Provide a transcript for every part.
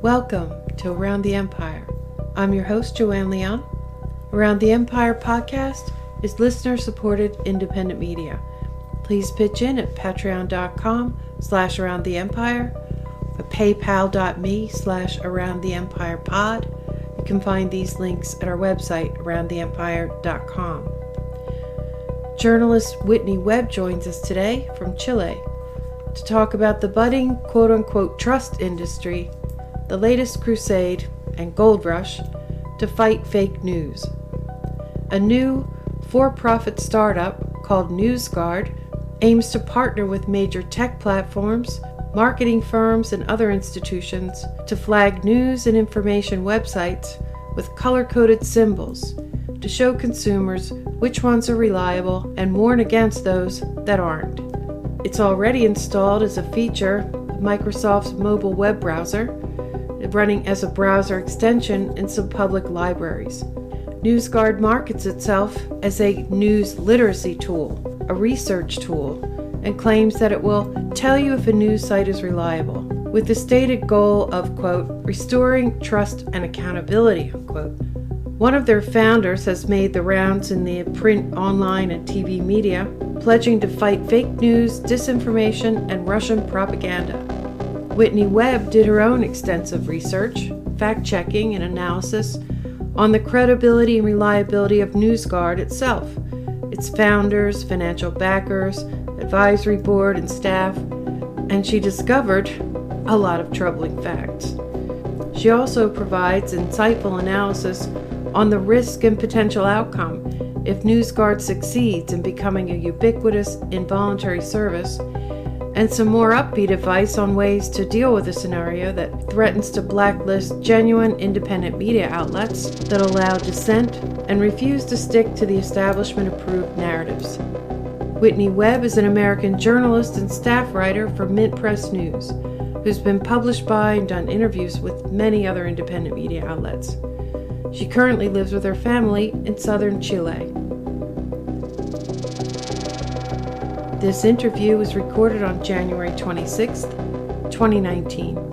Welcome to Around the Empire. I'm your host, Joanne Leon. Around the Empire podcast is listener-supported independent media. Please pitch in at patreon.com/aroundtheempire, or paypal.me/aroundtheempirepod. You can find these links at our website, aroundtheempire.com. Journalist Whitney Webb joins us today from Chile to talk about the budding quote-unquote trust industry, the latest crusade and gold rush to fight fake news. A new for-profit startup called Newsguard aims to partner with major tech platforms, marketing firms, and other institutions to flag news and information websites with color-coded symbols to show consumers which ones are reliable and warn against those that aren't. It's already installed as a feature of Microsoft's mobile web browser, running as a browser extension in some public libraries. Newsguard markets itself as a news literacy tool, a research tool, and claims that it will tell you if a news site is reliable, with the stated goal of, quote, restoring trust and accountability, unquote. One of their founders has made the rounds in the print, online, and TV media, pledging to fight fake news, disinformation, and Russian propaganda. Whitney Webb did her own extensive research, fact-checking, and analysis on the credibility and reliability of Newsguard itself, its founders, financial backers, advisory board, and staff, and she discovered a lot of troubling facts. She also provides insightful analysis on the risk and potential outcome if Newsguard succeeds in becoming a ubiquitous, involuntary service, and some more upbeat advice on ways to deal with a scenario that threatens to blacklist genuine independent media outlets that allow dissent and refuse to stick to the establishment-approved narratives. Whitney Webb is an American journalist and staff writer for Mint Press News, who's been published by and done interviews with many other independent media outlets. She currently lives with her family in southern Chile. This interview was recorded on January 26, 2019.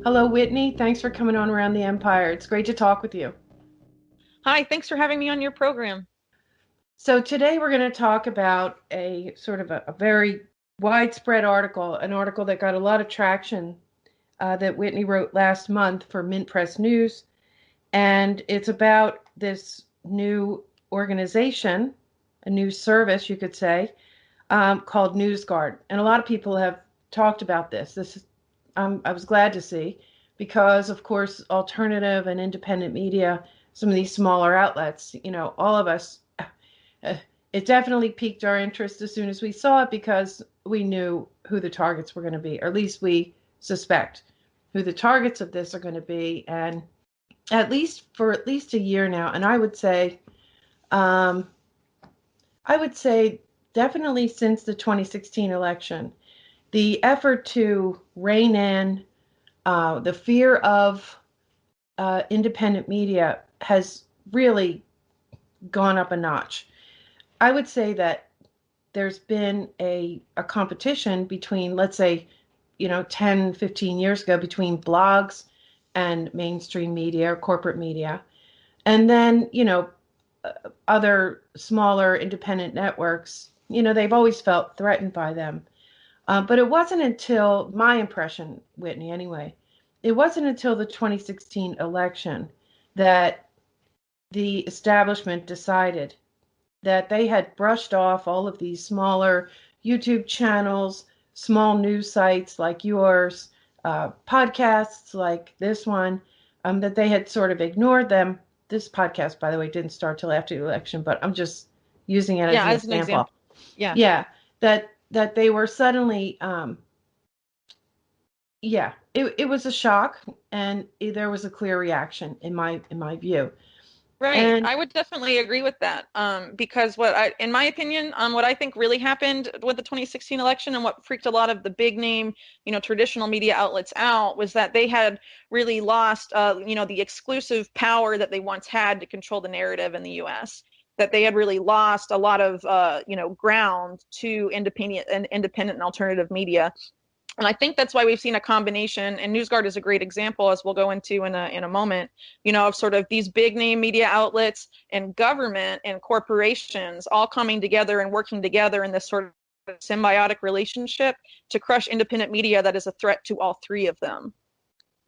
Hello, Whitney. Thanks for coming on Around the Empire. It's great to talk with you. Hi, thanks for having me on your program. So today we're going to talk about a sort of a very widespread article, an article that got a lot of traction that Whitney wrote last month for Mint Press News. And it's about this new organization, a new service, you could say, called Newsguard. And a lot of people have talked about this. I was glad to see, because of course, alternative and independent media, some of these smaller outlets, all of us, it definitely piqued our interest as soon as we saw it, because we knew who the targets were going to be, or at least we suspect who the targets of this are going to be. And at least a year now, and I would say definitely since the 2016 election, the effort to rein in the fear of independent media has really gone up a notch. I would say that there's been a competition between, let's say, 10, 15 years ago, between blogs and mainstream media or corporate media. And then, other smaller independent networks, they've always felt threatened by them. But it wasn't until, my impression, Whitney, anyway, it wasn't until the 2016 election that the establishment decided that they had brushed off all of these smaller YouTube channels, small news sites like yours, podcasts like this one, that they had sort of ignored them. This podcast, by the way, didn't start till after the election, but I'm just using it as an example. Yeah. Yeah, that they were suddenly yeah, it was a shock, and there was a clear reaction in my view. Right. And I would definitely agree with that. Because in my opinion, what I think really happened with the 2016 election and what freaked a lot of the big name, traditional media outlets out was that they had really lost, the exclusive power that they once had to control the narrative in the U.S. That they had really lost a lot of, ground to independent and alternative media. And I think that's why we've seen a combination, and Newsguard is a great example, as we'll go into in a moment, of sort of these big name media outlets and government and corporations all coming together and working together in this sort of symbiotic relationship to crush independent media that is a threat to all three of them.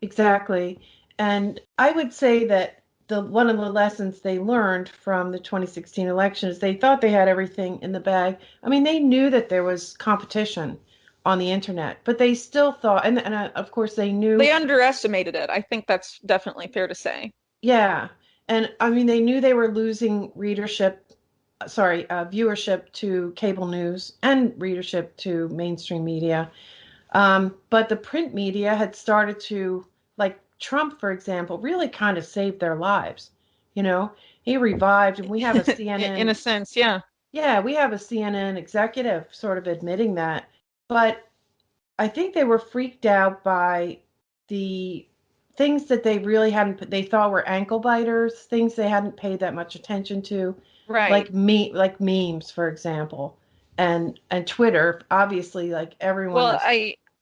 exactly. And I would say that the one of the lessons they learned from the 2016 election is they thought they had everything in the bag. I mean, they knew that there was competition on the internet, but they still thought, and of course they knew, They underestimated it. I think that's definitely fair to say. yeah, and I mean they knew they were losing viewership to cable news and readership to mainstream media. But the print media had started to, like Trump, for example, really kind of saved their lives. You know, he revived, and we have a In a CNN, sense, yeah. yeah, we have a CNN executive sort of admitting that. But I think they were freaked out by the things that they really hadn't, they thought were ankle biters, things they hadn't paid that much attention to, Right. like memes, for example, and Twitter. Obviously, like everyone Well, was,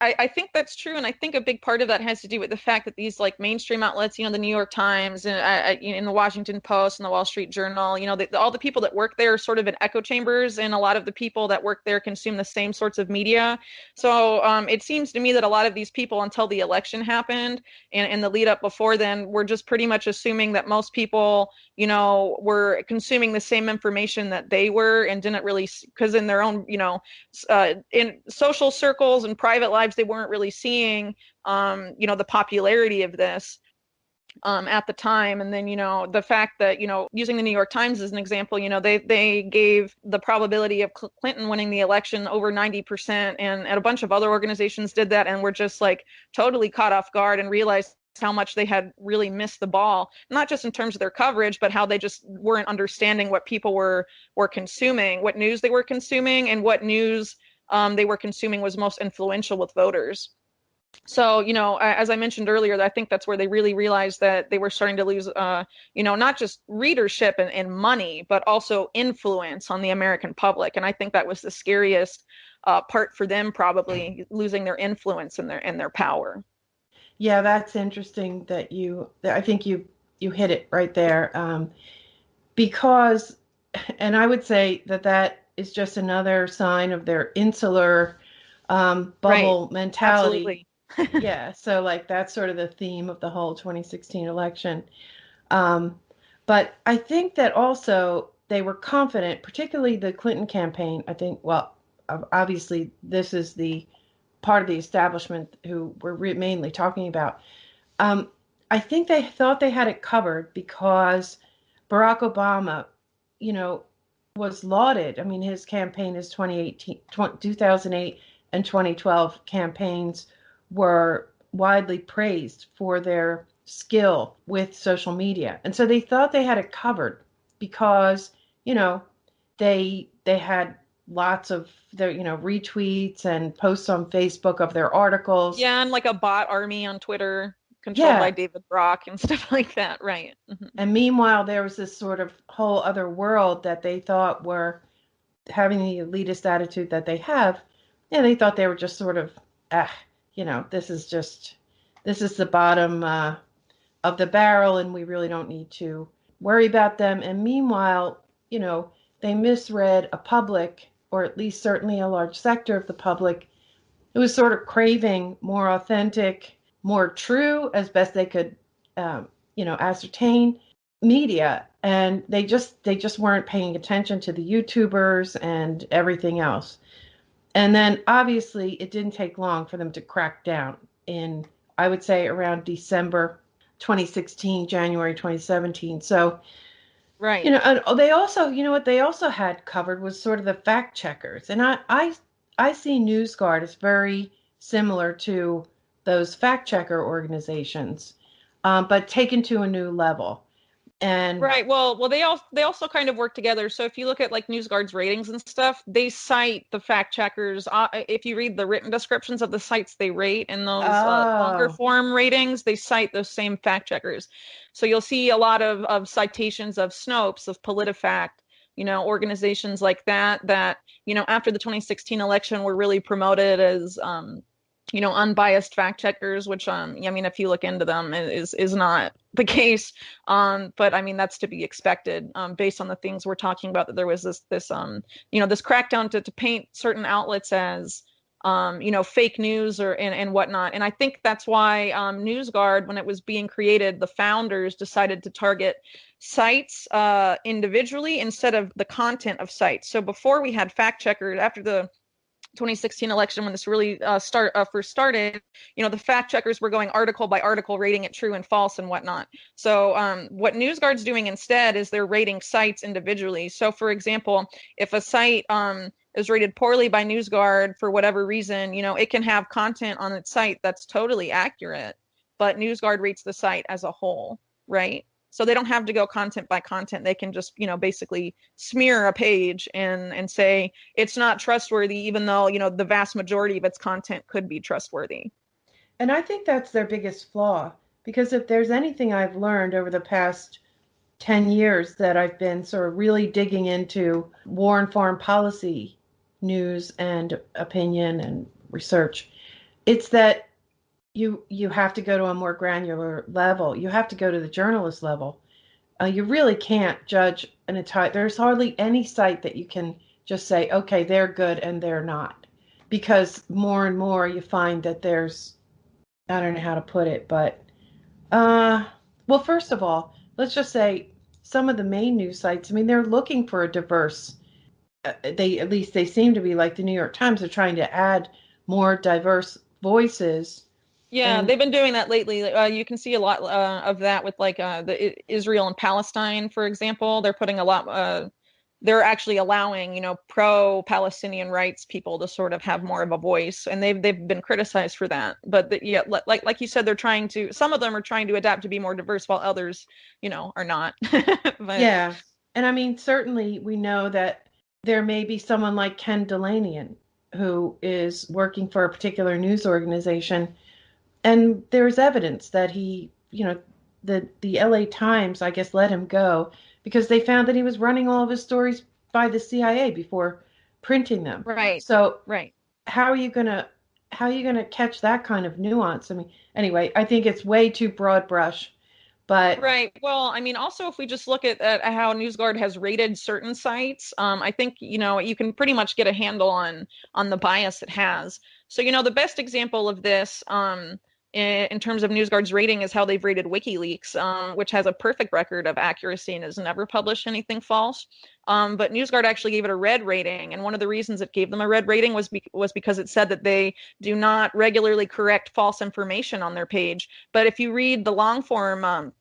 I think that's true, and I think a big part of that has to do with the fact that these like mainstream outlets, the New York Times and in the Washington Post and the Wall Street Journal, all the people that work there are sort of in echo chambers, and a lot of the people that work there consume the same sorts of media. So it seems to me that a lot of these people, until the election happened and the lead up before then, were just pretty much assuming that most people, were consuming the same information that they were and didn't really, because in their own, in social circles and private lives, they weren't really seeing, the popularity of this at the time. And then, the fact that, using the New York Times as an example, they gave the probability of Clinton winning the election over 90%, and a bunch of other organizations did that and were just like totally caught off guard and realized how much they had really missed the ball, not just in terms of their coverage, but how they just weren't understanding what people were consuming, what news they were consuming, and what news they were consuming was most influential with voters. So, as I mentioned earlier, I think that's where they really realized that they were starting to lose, not just readership and money, but also influence on the American public. And I think that was the scariest part for them, probably losing their influence and their power. yeah, that's interesting that I think you hit it right there. Because, and I would say that that is just another sign of their insular Right. bubble mentality. Absolutely. Yeah, so like that's sort of the theme of the whole 2016 election. Um, but I think that also they were confident, particularly the Clinton campaign. I think, well, obviously, this is the part of the establishment who we're mainly talking about. Um, I think they thought they had it covered because Barack Obama, you know, was lauded. I mean, his campaign, his 2008 and 2012 campaigns were widely praised for their skill with social media. And so they thought they had it covered because, you know, they had lots of their, retweets and posts on Facebook of their articles. Yeah, and like a bot army on Twitter controlled by Yeah. David Brock and stuff like that. Right. And meanwhile, there was this sort of whole other world that they thought were having the elitist attitude that they have. And they thought they were just sort of, ah, this is the bottom of the barrel, and we really don't need to worry about them. And meanwhile, they misread a public, or at least certainly a large sector of the public, who was sort of craving more authentic, more true, as best they could, ascertain media, and they just weren't paying attention to the YouTubers and everything else. And then obviously it didn't take long for them to crack down in, I would say, around December 2016, January 2017. So, Right. and they also, what they also had covered was sort of the fact checkers. And I see NewsGuard as very similar to those fact checker organizations, but taken to a new level. And Right. Well, they also kind of work together. So if you look at like NewsGuard's ratings and stuff, they cite the fact checkers. If you read the written descriptions of the sites they rate in those longer oh, form ratings, they cite those same fact checkers. So you'll see a lot of citations of Snopes, of PolitiFact, organizations like that, after the 2016 election were really promoted as unbiased fact checkers, which I mean, if you look into them, is not the case. But I mean, that's to be expected, based on the things we're talking about, that there was this crackdown to paint certain outlets as fake news and whatnot. And I think that's why NewsGuard, when it was being created, the founders decided to target sites individually instead of the content of sites. So before we had fact checkers, after the 2016 election, when this really first started, the fact checkers were going article by article, rating it true and false and whatnot. So what NewsGuard's doing instead is they're rating sites individually. So for example, if a site is rated poorly by NewsGuard for whatever reason, it can have content on its site that's totally accurate, but NewsGuard rates the site as a whole, right? So they don't have to go content by content. They can just, basically smear a page and say it's not trustworthy, even though, the vast majority of its content could be trustworthy. and I think that's their biggest flaw, because if there's anything I've learned over the past 10 years that I've been sort of really digging into war and foreign policy news and opinion and research, it's that you have to go to a more granular level. You have to go to the journalist level. You really can't judge an entire. There's hardly any site that you can just say, okay, they're good and they're not, because more and more you find that there's, I don't know how to put it, but uh, well, first of all, let's just say some of the main news sites. I mean, they're looking for a diverse. They at least they seem to be, like the New York Times. They're trying to add more diverse voices. Yeah, And they've been doing that lately. You can see a lot of that with like the Israel and Palestine, for example. They're putting a lot. They're actually allowing, pro-Palestinian rights people to sort of have more of a voice, and they've been criticized for that. But yeah, like you said, they're trying to. Some of them are trying to adapt to be more diverse, while others, are not. But yeah, and I mean, certainly we know that there may be someone like Ken Delanian who is working for a particular news organization, and there's evidence that the LA Times, I guess, let him go because they found that he was running all of his stories by the CIA before printing them. right, So right. how are you gonna how are you gonna catch that kind of nuance? I mean, anyway, I think it's way too broad brush, but Right. Well, I mean, also, if we just look at how NewsGuard has rated certain sites, I think, you can pretty much get a handle on the bias it has. So, the best example of this, in terms of NewsGuard's rating, is how they've rated WikiLeaks, which has a perfect record of accuracy and has never published anything false. But NewsGuard actually gave it a red rating, and one of the reasons it gave them a red rating was because it said that they do not regularly correct false information on their page. But if you read the long form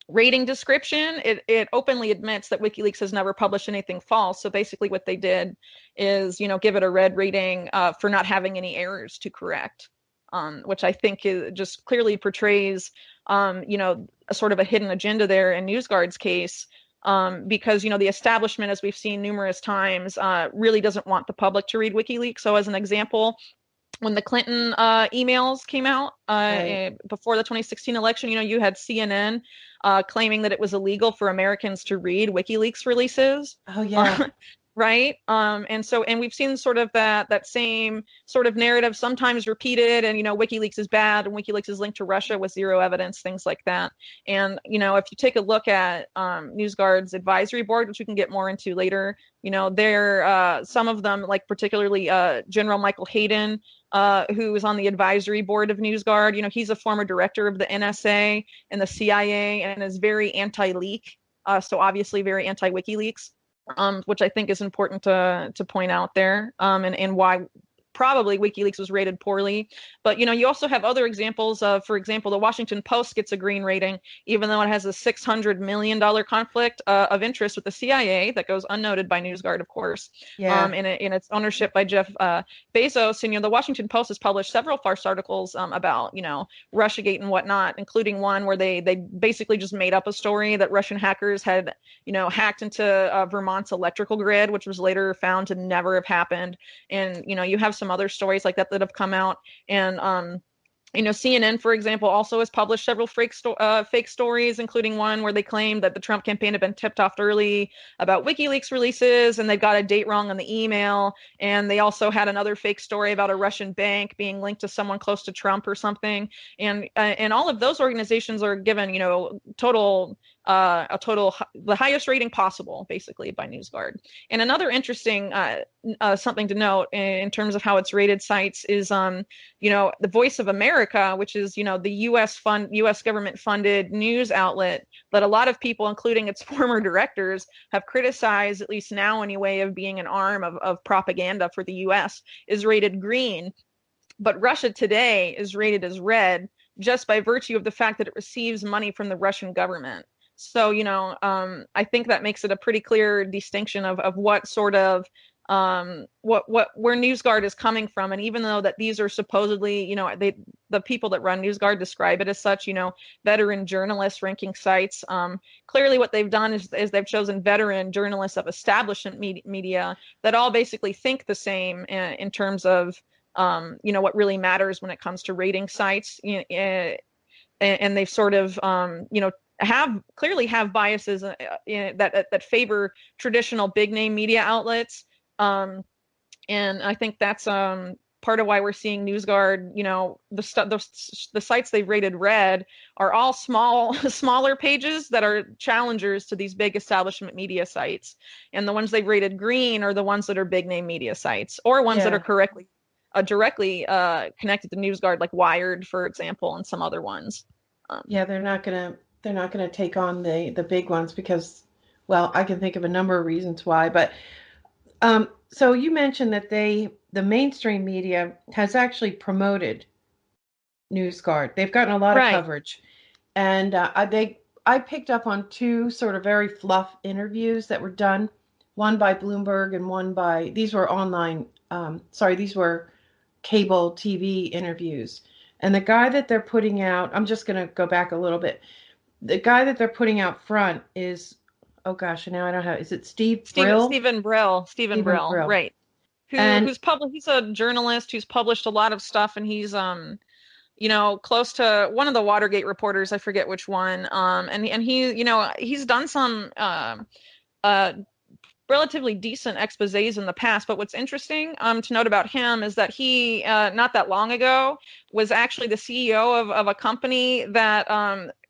rating description, it openly admits that WikiLeaks has never published anything false. So basically what they did is, give it a red rating for not having any errors to correct, which I think just clearly portrays, a sort of a hidden agenda there in NewsGuard's case. Because, the establishment, as we've seen numerous times, really doesn't want the public to read WikiLeaks. So as an example, when the Clinton emails came out right. before the 2016 election, you had CNN claiming that it was illegal for Americans to read WikiLeaks releases. Oh yeah. Right. And we've seen sort of that same sort of narrative sometimes repeated, and WikiLeaks is bad and WikiLeaks is linked to Russia with zero evidence, things like that. And if you take a look at NewsGuard's advisory board, which we can get more into later, there some of them, like particularly General Michael Hayden, who is on the advisory board of NewsGuard. He's a former director of the NSA and the CIA and is very anti-leak, so obviously very anti-WikiLeaks. Which I think is important to point out there, and why probably WikiLeaks was rated poorly. But, you also have other examples of, for example, the Washington Post gets a green rating, even though it has a $600 million conflict of interest with the CIA that goes unnoted by Newsguard, of course, Yeah. in its ownership by Jeff Bezos. And, the Washington Post has published several farce articles about, Russiagate and whatnot, including one where they basically just made up a story that Russian hackers had, hacked into Vermont's electrical grid, which was later found to never have happened. And, you have some other stories like that have come out. And, CNN, for example, also has published several fake stories, including one where they claimed that the Trump campaign had been tipped off early about WikiLeaks releases, and they got a date wrong on the email. And they also had another fake story about a Russian bank being linked to someone close to Trump or something. And all of those organizations are given, the highest rating possible, basically, by Newsguard. And another interesting something to note in terms of how it's rated sites is, the Voice of America, which is, the U.S. government funded news outlet that a lot of people, including its former directors, have criticized, at least now anyway, of being an arm of propaganda for the U.S., is rated green. But Russia Today is rated as red just by virtue of the fact that it receives money from the Russian government. So, I think that makes it a pretty clear distinction of what sort of where Newsguard is coming from. And even though that these are supposedly, the people that run Newsguard describe it as such, veteran journalists ranking sites, clearly what they've done is they've chosen veteran journalists of establishment media that all basically think the same in terms of, what really matters when it comes to rating sites. And they've sort of, clearly have biases that favor traditional big name media outlets. And I think that's part of why we're seeing Newsguard, the sites they've rated red are all smaller pages that are challengers to these big establishment media sites. And the ones they've rated green are the ones that are big name media sites, or ones that are directly connected to Newsguard, like Wired, for example, and some other ones. They're not gonna take on the big ones because, well, I can think of a number of reasons why. But so you mentioned that the mainstream media has actually promoted Newsguard. They've gotten a lot of coverage, and I picked up on two sort of very fluff interviews that were done, one by Bloomberg and one by, these were online. These were cable TV interviews. And the guy that they're putting out, I'm just going to go back a little bit. The guy that they're putting out front is, oh gosh, now I don't have, is it Brill? Stephen Brill, right. He's a journalist who's published a lot of stuff, and he's, close to one of the Watergate reporters, I forget which one. And he, he's done some, relatively decent exposés in the past. But what's interesting to note about him is that he, not that long ago, was actually the CEO of a company that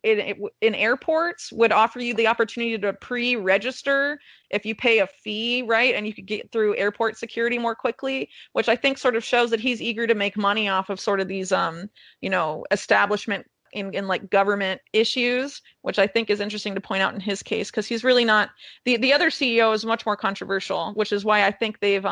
in airports would offer you the opportunity to pre-register if you pay a fee, right? And you could get through airport security more quickly, which I think sort of shows that he's eager to make money off of sort of these, establishment in like government issues, which I think is interesting to point out in his case, because he's really not, the other CEO is much more controversial, which is why I think they've,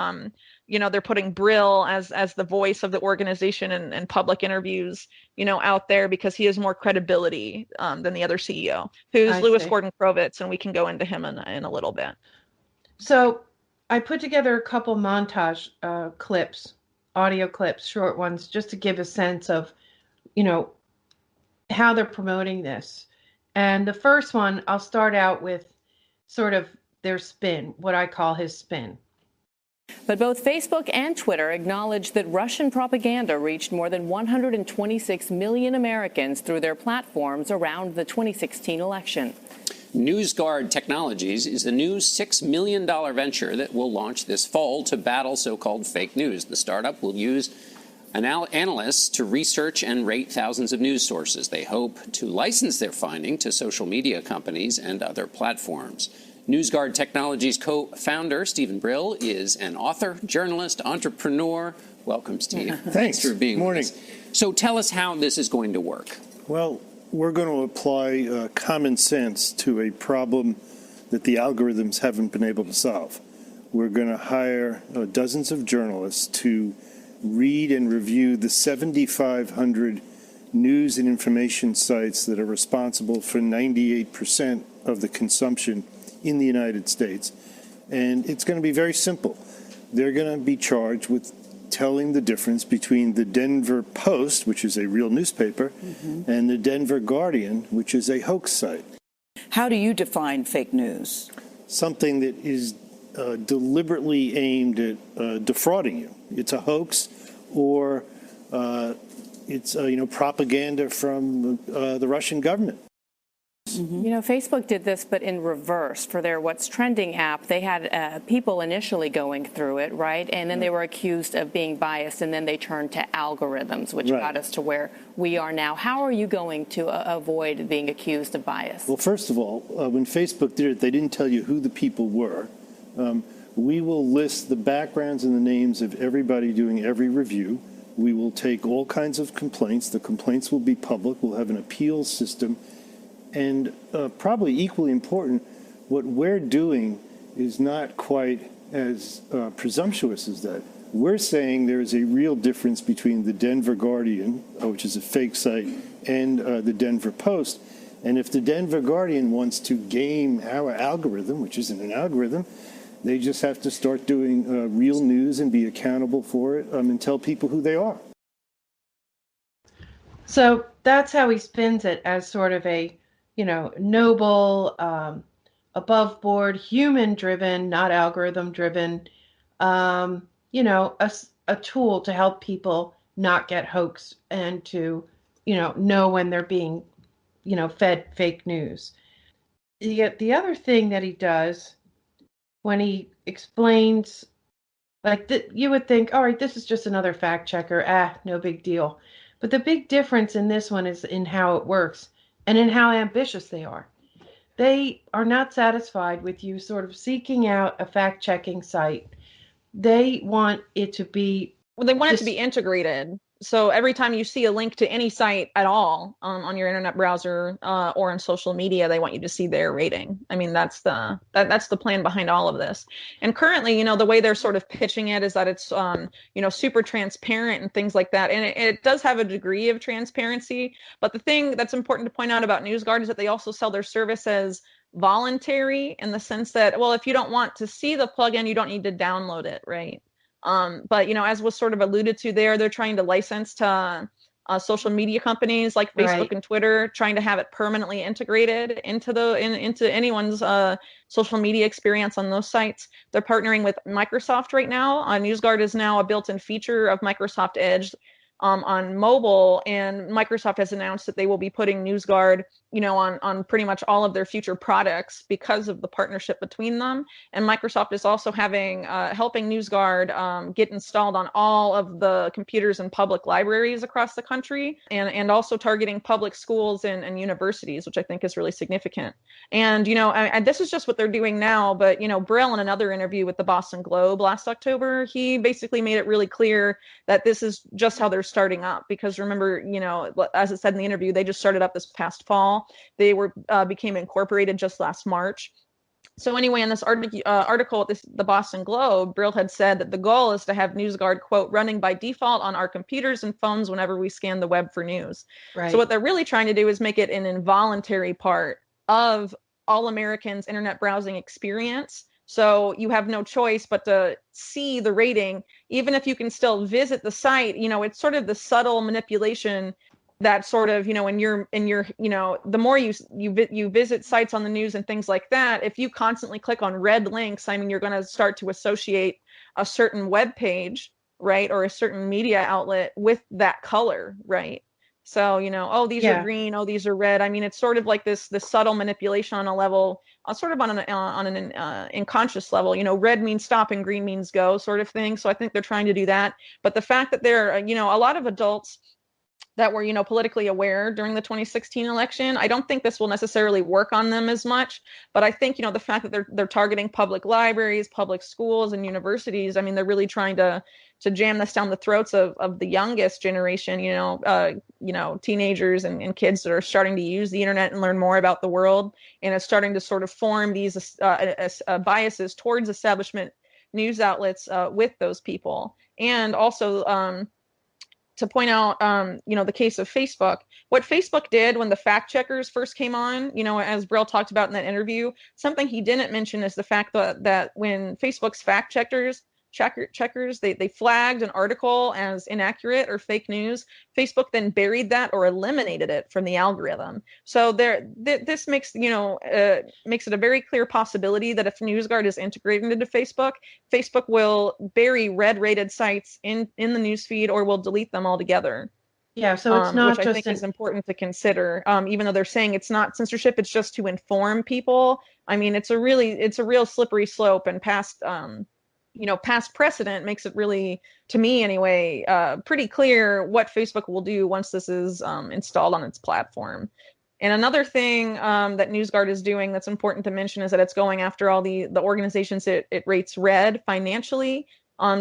they're putting Brill as the voice of the organization and public interviews, out there, because he has more credibility than the other CEO, who's Louis Gordon CrowVets, and we can go into him in a little bit. So I put together a couple montage clips, audio clips, short ones, just to give a sense of, how they're promoting this. And the first one, I'll start out with sort of their spin, what I call his spin. But both Facebook and Twitter acknowledge that Russian propaganda reached more than 126 million Americans through their platforms around the 2016 election. Newsguard Technologies is the new $6 million venture that will launch this fall to battle so-called fake news. The startup will use analysts to research and rate thousands of news sources. They hope to license their finding to social media companies and other platforms. Newsguard Technologies co-founder Stephen Brill is an author, journalist, entrepreneur. Welcome, Steve. Thanks for being with us. So tell us how this is going to work. Well, we're going to apply common sense to a problem that the algorithms haven't been able to solve. We're going to hire dozens of journalists to read and review the 7,500 news and information sites that are responsible for 98% of the consumption in the United States. And it's going to be very simple. They're going to be charged with telling the difference between the Denver Post, which is a real newspaper, and the Denver Guardian, which is a hoax site. How do you define fake news? Something that is deliberately aimed at defrauding you. It's a hoax, or it's propaganda from the Russian government. You know, Facebook did this, but in reverse. For their What's Trending app, they had people initially going through it, right? And then they were accused of being biased, and then they turned to algorithms, which got us to where we are now. How are you going to avoid being accused of bias? Well, first of all, when Facebook did it, they didn't tell you who the people were. We will list the backgrounds and the names of everybody doing every review. We will take all kinds of complaints. The complaints will be public. We'll have an appeals system. And probably equally important, what we're doing is not quite as presumptuous as that. We're saying there is a real difference between the Denver Guardian, which is a fake site, and the Denver Post. And if the Denver Guardian wants to game our algorithm, which isn't an algorithm, they just have to start doing real news and be accountable for it and tell people who they are. So that's how he spins it, as sort of a noble, above board, human driven, not algorithm driven, a tool to help people not get hoaxed and to, know when they're being, fed fake news. The other thing that he does when he explains, you would think, all right, this is just another fact checker. No big deal. But the big difference in this one is in how it works. And in how ambitious they are. They are not satisfied with you sort of seeking out a fact-checking site. They want it to be... Well, they want it to be integrated. So every time you see a link to any site at all on your internet browser or on social media, they want you to see their rating. I mean, that's the plan behind all of this. And currently, the way they're sort of pitching it is that it's, super transparent and things like that. And it does have a degree of transparency. But the thing that's important to point out about Newsguard is that they also sell their service as voluntary, in the sense that, well, if you don't want to see the plugin, you don't need to download it, right? But, as was sort of alluded to there, they're trying to license to social media companies like Facebook and Twitter, trying to have it permanently integrated into anyone's social media experience on those sites. They're partnering with Microsoft right now. Newsguard is now a built-in feature of Microsoft Edge on mobile, and Microsoft has announced that they will be putting Newsguard, on pretty much all of their future products because of the partnership between them. And Microsoft is also helping Newsguard get installed on all of the computers in public libraries across the country, and also targeting public schools and universities, which I think is really significant. And, and this is just what they're doing now, but, Brill, in another interview with the Boston Globe last October, he basically made it really clear that this is just how they're starting up. Because remember, as it said in the interview, they just started up this past fall. They became incorporated just last March. So anyway, in this article at the Boston Globe, Brill had said that the goal is to have Newsguard, quote, running by default on our computers and phones whenever we scan the web for news. Right. So what they're really trying to do is make it an involuntary part of all Americans' internet browsing experience. So you have no choice but to see the rating, even if you can still visit the site. It's sort of the subtle manipulation that sort of, in your, the more you visit sites on the news and things like that, if you constantly click on red links, I mean, you're going to start to associate a certain web page, right, or a certain media outlet with that color, right? So, oh, these are green, oh, these are red. I mean, it's sort of like this subtle manipulation on a level, sort of on an unconscious level. Red means stop and green means go, sort of thing. So I think they're trying to do that. But the fact that there are, a lot of adults that were, politically aware during the 2016 election, I don't think this will necessarily work on them as much. But I think, the fact that they're targeting public libraries, public schools, and universities, I mean, they're really trying to jam this down the throats of the youngest generation, teenagers and kids that are starting to use the internet and learn more about the world, and it's starting to sort of form these biases towards establishment news outlets with those people. And also to point out, the case of Facebook. What Facebook did when the fact checkers first came on, as Brill talked about in that interview, something he didn't mention is the fact that when Facebook's fact checkers, they flagged an article as inaccurate or fake news, Facebook then buried that or eliminated it from the algorithm. So this makes makes it a very clear possibility that if Newsguard is integrated into Facebook, Facebook will bury red-rated sites in the newsfeed or will delete them altogether. Yeah, so it's not which I think is important to consider. Even though they're saying it's not censorship, it's just to inform people. I mean, it's a real slippery slope, and past precedent makes it really, to me anyway, pretty clear what Facebook will do once this is installed on its platform. And another thing that Newsguard is doing that's important to mention is that it's going after all the organizations it rates red financially,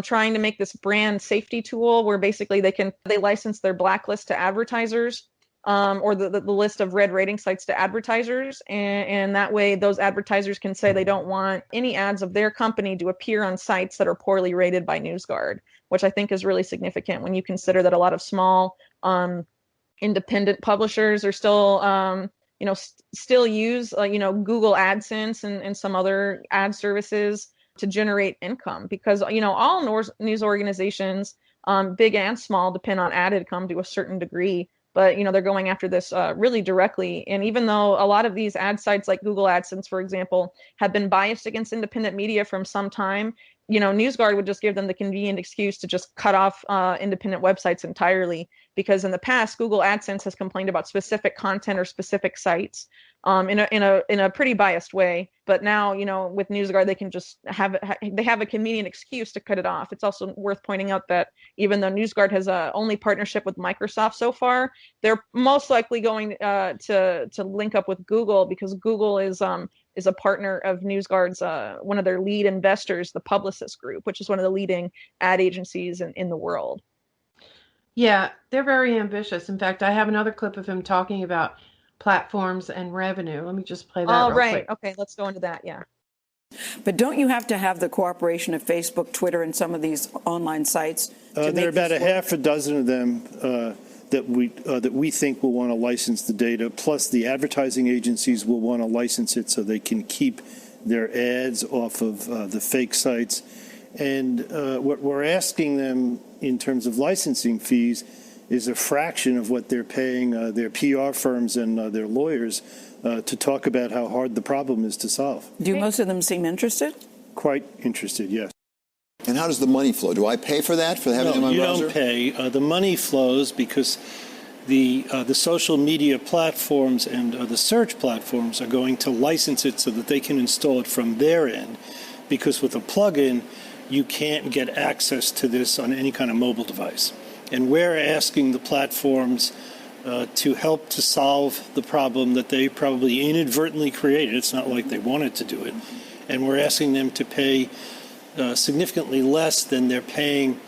trying to make this brand safety tool where basically they license their blacklist to advertisers, or the list of red rating sites to advertisers. And that way those advertisers can say they don't want any ads of their company to appear on sites that are poorly rated by Newsguard, which I think is really significant when you consider that a lot of small independent publishers are still still use Google AdSense and some other ad services to generate income, because all news organizations, big and small, depend on ad income to a certain degree. But they're going after this really directly. And even though a lot of these ad sites like Google AdSense, for example, have been biased against independent media from some time, Newsguard would just give them the convenient excuse to just cut off independent websites entirely. Because in the past, Google AdSense has complained about specific content or specific sites in a pretty biased way. But now, with Newsguard, they can just have a convenient excuse to cut it off. It's also worth pointing out that even though Newsguard has a only partnership with Microsoft so far, they're most likely going to link up with Google, because Google is a partner of Newsguard's, one of their lead investors, the Publicis Group, which is one of the leading ad agencies in the world. Yeah, they're very ambitious. In fact, I have another clip of him talking about platforms and revenue. Let me just play that real quick. Okay, let's go into that, yeah. But don't you have to have the cooperation of Facebook, Twitter, and some of these online sites? There are about a half a dozen of them that we think will want to license the data, plus the advertising agencies will want to license it so they can keep their ads off of the fake sites. And what we're asking them in terms of licensing fees is a fraction of what they're paying their PR firms and their lawyers to talk about how hard the problem is to solve. Do most of them seem interested? Quite interested, yes. And how does the money flow? Do I pay for that, for having it in my browser? You don't pay. The money flows because the social media platforms and the search platforms are going to license it so that they can install it from their end. Because with a plugin, you can't get access to this on any kind of mobile device. And we're asking the platforms to help to solve the problem that they probably inadvertently created. It's not like they wanted to do it. And we're asking them to pay significantly less than they're paying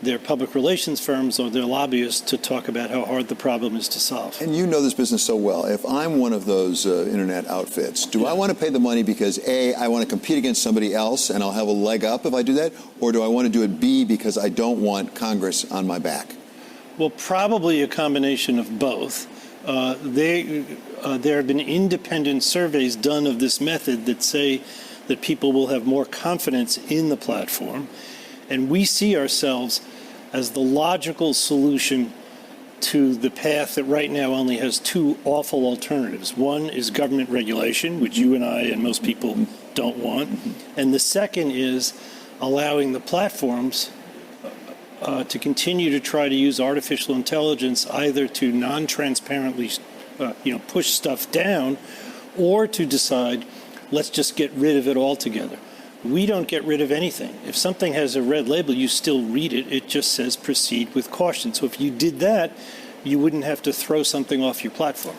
their public relations firms or their lobbyists to talk about how hard the problem is to solve. And you know this business so well. If I'm one of those internet outfits, do I want to pay the money because A, I want to compete against somebody else and I'll have a leg up if I do that? Or do I want to do it B, because I don't want Congress on my back? Well, probably a combination of both. There have been independent surveys done of this method that say that people will have more confidence in the platform. And we see ourselves as the logical solution to the path that right now only has two awful alternatives. One is government regulation, which you and I and most people don't want. And the second is allowing the platforms to continue to try to use artificial intelligence either to non-transparently push stuff down, or to decide, let's just get rid of it altogether. We don't get rid of anything. If something has a red label, you still read it. It just says proceed with caution. So if you did that, you wouldn't have to throw something off your platform.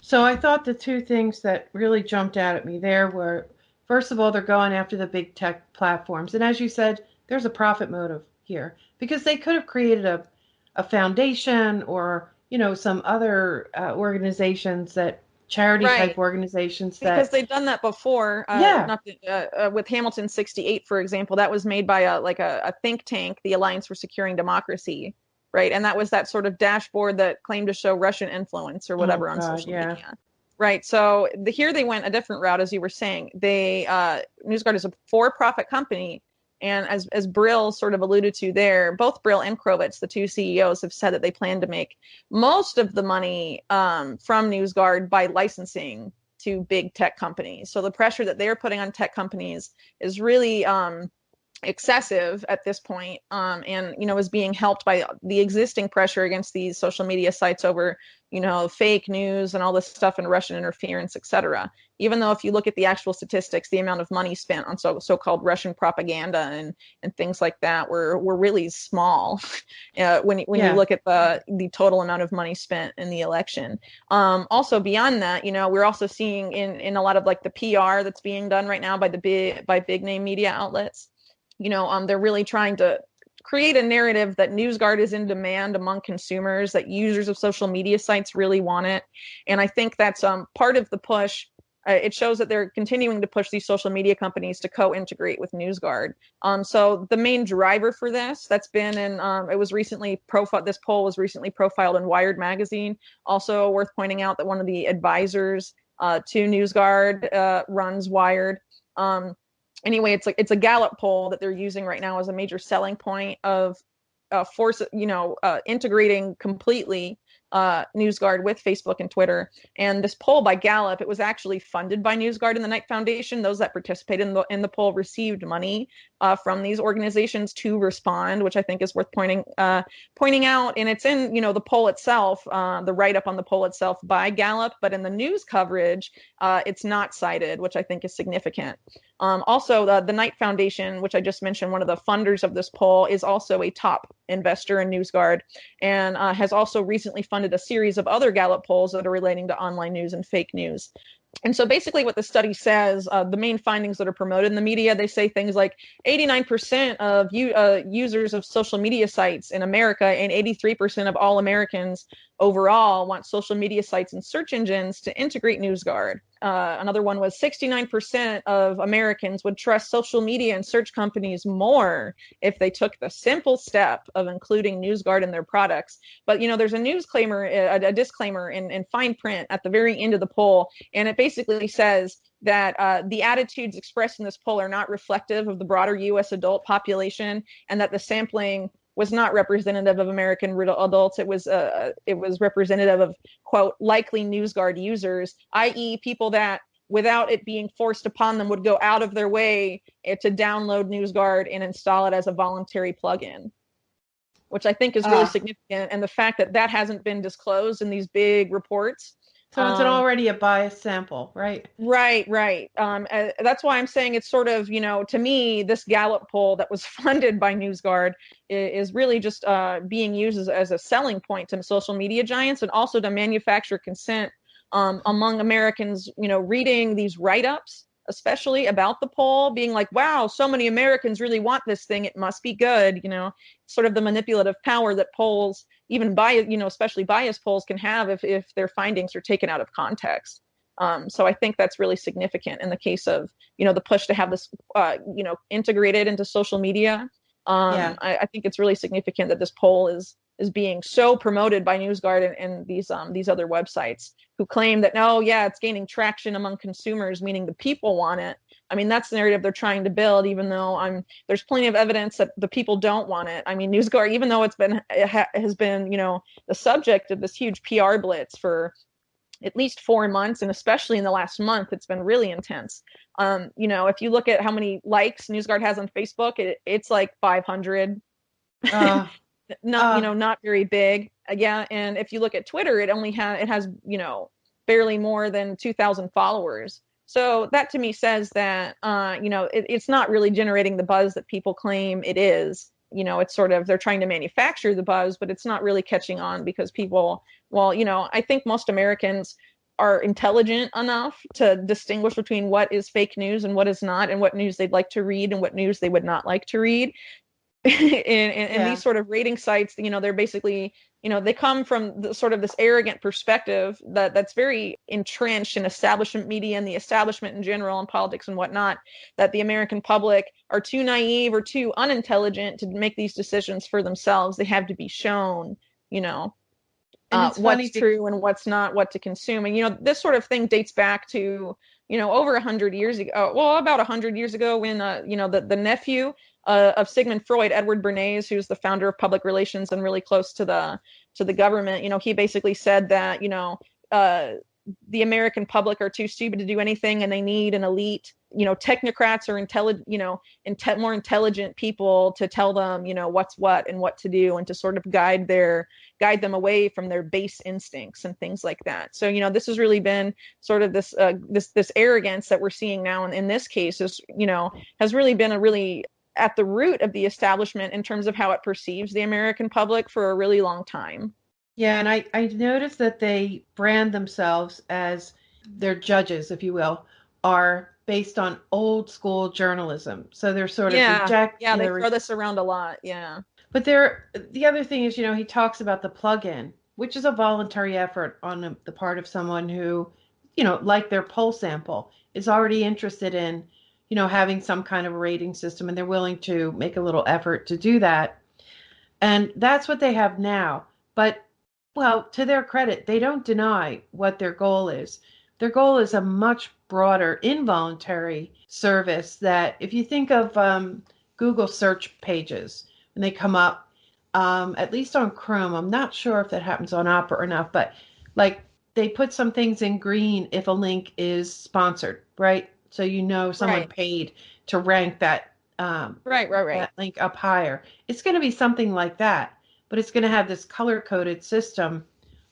So I thought the two things that really jumped out at me there were, first of all, they're going after the big tech platforms. And as you said, there's a profit motive here, because they could have created a foundation or, some other organizations that charity Right. type organizations Because that, they've done that before. yeah. Not with Hamilton 68, for example, that was made by a think tank, the Alliance for Securing Democracy, right? And that was that sort of dashboard that claimed to show Russian influence or whatever on God, social yeah. media. Right. So here they went a different route, as you were saying. They Newsguard is a for-profit company, and as Brill sort of alluded to there, both Brill and CrowVets, the two CEOs, have said that they plan to make most of the money from Newsguard by licensing to big tech companies. So the pressure that they're putting on tech companies is really excessive at this point, and is being helped by the existing pressure against these social media sites over fake news and all this stuff and Russian interference, etc. Even though if you look at the actual statistics, the amount of money spent on so-called Russian propaganda and things like that were really small when you look at the total amount of money spent in the election. Also beyond that, we're also seeing in a lot of like the PR that's being done right now by big name media outlets. They're really trying to create a narrative that Newsguard is in demand among consumers, that users of social media sites really want it. And I think that's part of the push. It shows that they're continuing to push these social media companies to co-integrate with Newsguard. So the main driver for this, that's been it was recently profiled. This poll was recently profiled in Wired magazine. Also worth pointing out that one of the advisors to Newsguard runs Wired. Anyway, it's a Gallup poll that they're using right now as a major selling point of integrating completely Newsguard with Facebook and Twitter. And this poll by Gallup, it was actually funded by Newsguard and the Knight Foundation. Those that participated in the poll received money from these organizations to respond, which I think is worth pointing out. And it's in the poll itself, the write-up on the poll itself by Gallup, but in the news coverage, it's not cited, which I think is significant. Also, the Knight Foundation, which I just mentioned, one of the funders of this poll, is also a top investor in Newsguard and has also recently funded a series of other Gallup polls that are relating to online news and fake news. And so basically what the study says, the main findings that are promoted in the media, they say things like 89% of users of social media sites in America and 83% of all Americans overall want social media sites and search engines to integrate Newsguard. Another one was 69% of Americans would trust social media and search companies more if they took the simple step of including Newsguard in their products. But, there's a disclaimer in fine print at the very end of the poll, and it basically says that the attitudes expressed in this poll are not reflective of the broader U.S. adult population, and that the sampling was not representative of American adults. It was representative of, quote, likely Newsguard users, i.e. people that, without it being forced upon them, would go out of their way to download Newsguard and install it as a voluntary plugin, which I think is really significant. And the fact that hasn't been disclosed in these big reports. So it's already a biased sample, right? Right. That's why I'm saying it's sort of, to me, this Gallup poll that was funded by Newsguard is really just being used as a selling point to social media giants and also to manufacture consent among Americans, reading these write-ups, especially about the poll, being like, wow, so many Americans really want this thing. It must be good, sort of the manipulative power that polls, even especially biased polls, can have if their findings are taken out of context. So I think that's really significant in the case of, the push to have this, integrated into social media. I think it's really significant that this poll is being so promoted by Newsguard and these other websites who claim that, it's gaining traction among consumers, meaning the people want it. I mean, that's the narrative they're trying to build, even though there's plenty of evidence that the people don't want it. I mean, Newsguard, even though it has been, the subject of this huge PR blitz for at least 4 months, and especially in the last month, it's been really intense. If you look at how many likes Newsguard has on Facebook, it's like 500. Not very big. Yeah. And if you look at Twitter, it has, barely more than 2,000 followers. So that to me says that, it's not really generating the buzz that people claim it is. It's sort of, they're trying to manufacture the buzz, but it's not really catching on because people, I think most Americans are intelligent enough to distinguish between what is fake news and what is not, and what news they'd like to read and what news they would not like to read. And these sort of rating sites, they're basically, they come from sort of this arrogant perspective that's very entrenched in establishment media and the establishment in general and politics and whatnot, that the American public are too naive or too unintelligent to make these decisions for themselves. They have to be shown, what's true and what's not, what to consume. And, this sort of thing dates back to, over 100 years ago, well, about 100 years ago when, the nephew of Sigmund Freud, Edward Bernays, who's the founder of public relations and really close to the government, he basically said that, the American public are too stupid to do anything, and they need an elite, technocrats or more intelligent people to tell them, what's what and what to do, and to sort of guide them away from their base instincts and things like that. So, this has really been sort of this arrogance that we're seeing now. And in this case has really been a really at the root of the establishment in terms of how it perceives the American public for a really long time. Yeah, and I noticed that they brand themselves as their judges, if you will, are based on old school journalism. So they're sort of they throw this around a lot. Yeah. But the other thing is, he talks about the plug-in, which is a voluntary effort on the part of someone who, like their poll sample, is already interested in, having some kind of a rating system, and they're willing to make a little effort to do that. And that's what they have now. But, well, to their credit, they don't deny what their goal is. Their goal is a much broader involuntary service that, if you think of Google search pages, when they come up, at least on Chrome, I'm not sure if that happens on Opera or not, but like they put some things in green if a link is sponsored, right? So someone paid to rank that that link up higher. It's going to be something like that, but it's going to have this color-coded system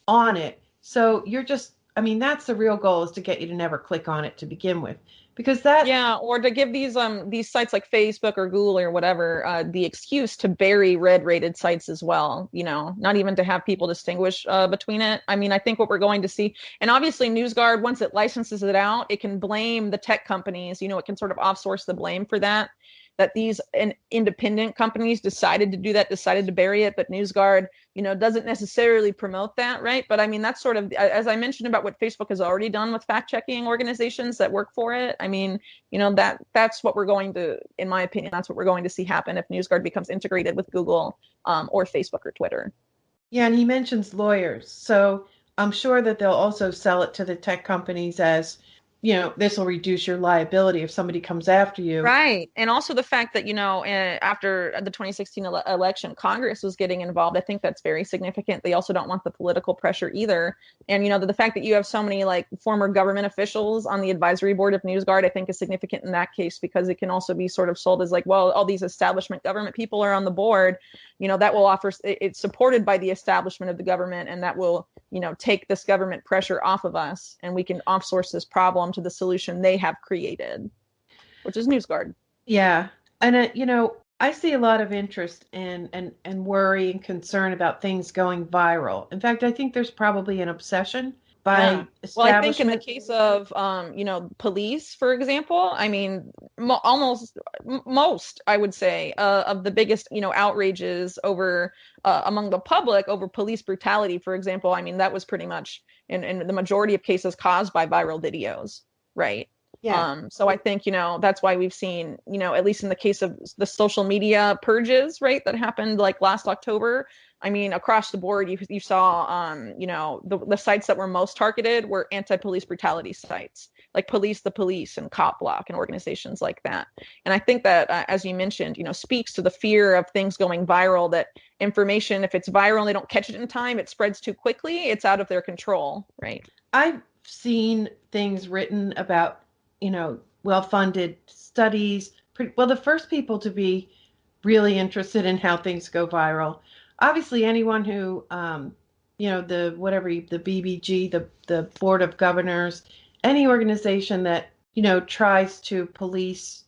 on it. So that's the real goal, is to get you to never click on it to begin with. Because or to give these sites like Facebook or Google or whatever the excuse to bury red-rated sites as well, not even to have people distinguish between it. I think what we're going to see, and obviously Newsguard, once it licenses it out, it can blame the tech companies, it can sort of outsource the blame for that these independent companies decided to bury it, but Newsguard, doesn't necessarily promote that, right? But that's sort of, as I mentioned about what Facebook has already done with fact-checking organizations that work for it. That's what we're going to, in my opinion, that's what we're going to see happen if Newsguard becomes integrated with Google or Facebook or Twitter. Yeah, and he mentions lawyers. So I'm sure that they'll also sell it to the tech companies as, this will reduce your liability if somebody comes after you. Right. And also the fact that, after the 2016 election, Congress was getting involved. I think that's very significant. They also don't want the political pressure either. And, the fact that you have so many former government officials on the advisory board of Newsguard, I think is significant in that case, because it can also be sort of sold as all these establishment government people are on the board, that will offer, it's supported by the establishment of the government, and that will, take this government pressure off of us, and we can outsource this problem to the solution they have created, which is Newsguard. Yeah. And, I see a lot of interest and worry and concern about things going viral. In fact, I think there's probably an obsession by establishment. Well, I think in the case of, police, for example, most, I would say, of the biggest, outrages over among the public over police brutality, for example, that was pretty much in the majority of cases caused by viral videos, right? Yeah. So I think, that's why we've seen, at least in the case of the social media purges, right, that happened last October. Across the board, you saw, the sites that were most targeted were anti-police brutality sites, like Police the Police and Cop Block and organizations like that. And I think that, as you mentioned, speaks to the fear of things going viral, that information, if it's viral and they don't catch it in time, it spreads too quickly, it's out of their control, right? I've seen things written about, well-funded studies. The first people to be really interested in how things go viral. Obviously, anyone who, the BBG, the Board of Governors, any organization that, tries to police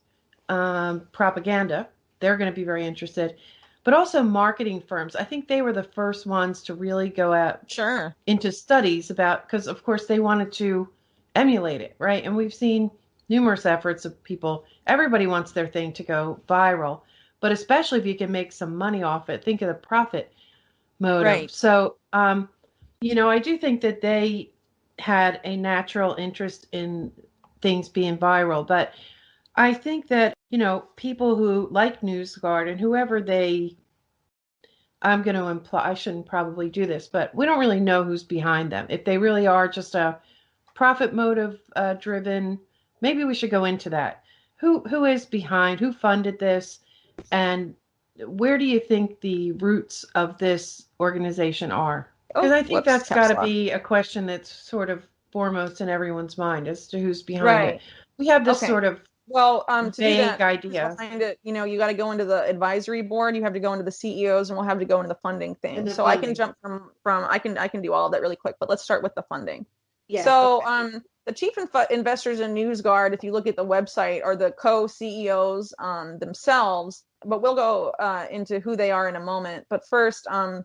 propaganda, they're going to be very interested. But also marketing firms. I think they were the first ones to really go out into studies about, because, of course, they wanted to emulate it, right? And we've seen numerous efforts of people. Everybody wants their thing to go viral. but especially if you can make some money off it, think of the profit motive. Right. So, I do think that they had a natural interest in things being viral, but I think that, people who like Newsguard and whoever I'm going to imply, I shouldn't probably do this, but we don't really know who's behind them. If they really are just a profit motive driven, maybe we should go into that. Who is behind, who funded this, and where do you think the roots of this organization are? Because I think that's got to be a question that's sort of foremost in everyone's mind as to who's behind it. We have this sort of to do that, idea behind it, you got to go into the advisory board, you have to go into the CEOs, and we'll have to go into the funding thing. So I can jump from I can do all of that really quick, but let's start with the funding. Yeah. So the chief investors in Newsguard, if you look at the website, are the co-CEOs themselves, but we'll go into who they are in a moment. But first, the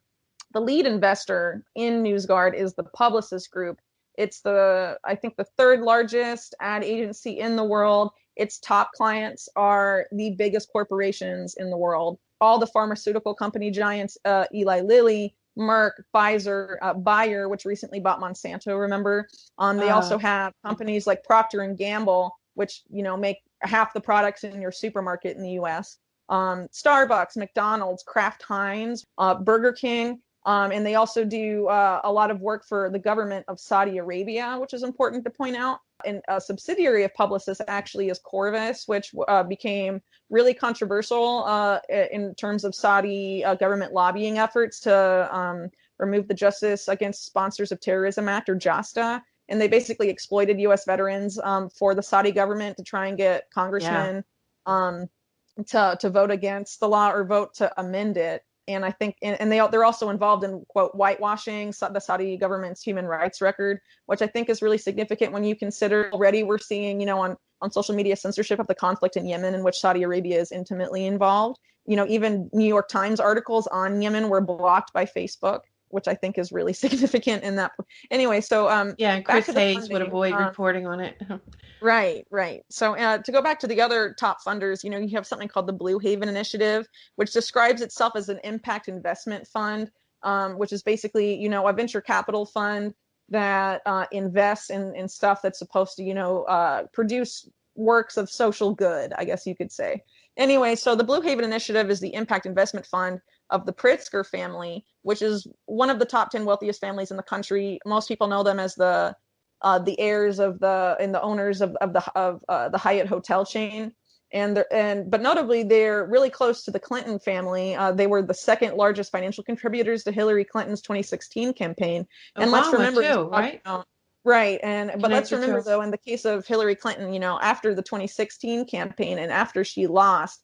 lead investor in Newsguard is the Publicis Group. It's I think the third largest ad agency in the world. Its top clients are the biggest corporations in the world. All the pharmaceutical company giants, Eli Lilly, Merck, Pfizer, Bayer, which recently bought Monsanto, remember? They also have companies like Procter & Gamble, which, make half the products in your supermarket in the U.S. Starbucks, McDonald's, Kraft Heinz, Burger King. And they also do a lot of work for the government of Saudi Arabia, which is important to point out. And a subsidiary of Publicis actually is CrowVets, which became really controversial in terms of Saudi government lobbying efforts to remove the Justice Against Sponsors of Terrorism Act, or JASTA. And they basically exploited U.S. veterans for the Saudi government to try and get congressmen to vote against the law or vote to amend it. And I think, and they're also involved in, quote, whitewashing the Saudi government's human rights record, which I think is really significant when you consider already we're seeing, on social media censorship of the conflict in Yemen, in which Saudi Arabia is intimately involved. Even New York Times articles on Yemen were blocked by Facebook, which I think is really significant in that. Anyway, so and Chris Hayes would avoid reporting on it. Right. So to go back to the other top funders, you have something called the Blue Haven Initiative, which describes itself as an impact investment fund, which is basically, a venture capital fund that invests in stuff that's supposed to, produce works of social good, I guess you could say. Anyway, so the Blue Haven Initiative is the impact investment fund of the Pritzker family, which is one of the top 10 wealthiest families in the country. Most people know them as the heirs of the owners of the Hyatt hotel chain, but notably they're really close to the Clinton family. They were the second largest financial contributors to Hillary Clinton's 2016 campaign. And let's remember, too, right? Right, but let's remember though, in the case of Hillary Clinton, after the 2016 campaign and after she lost,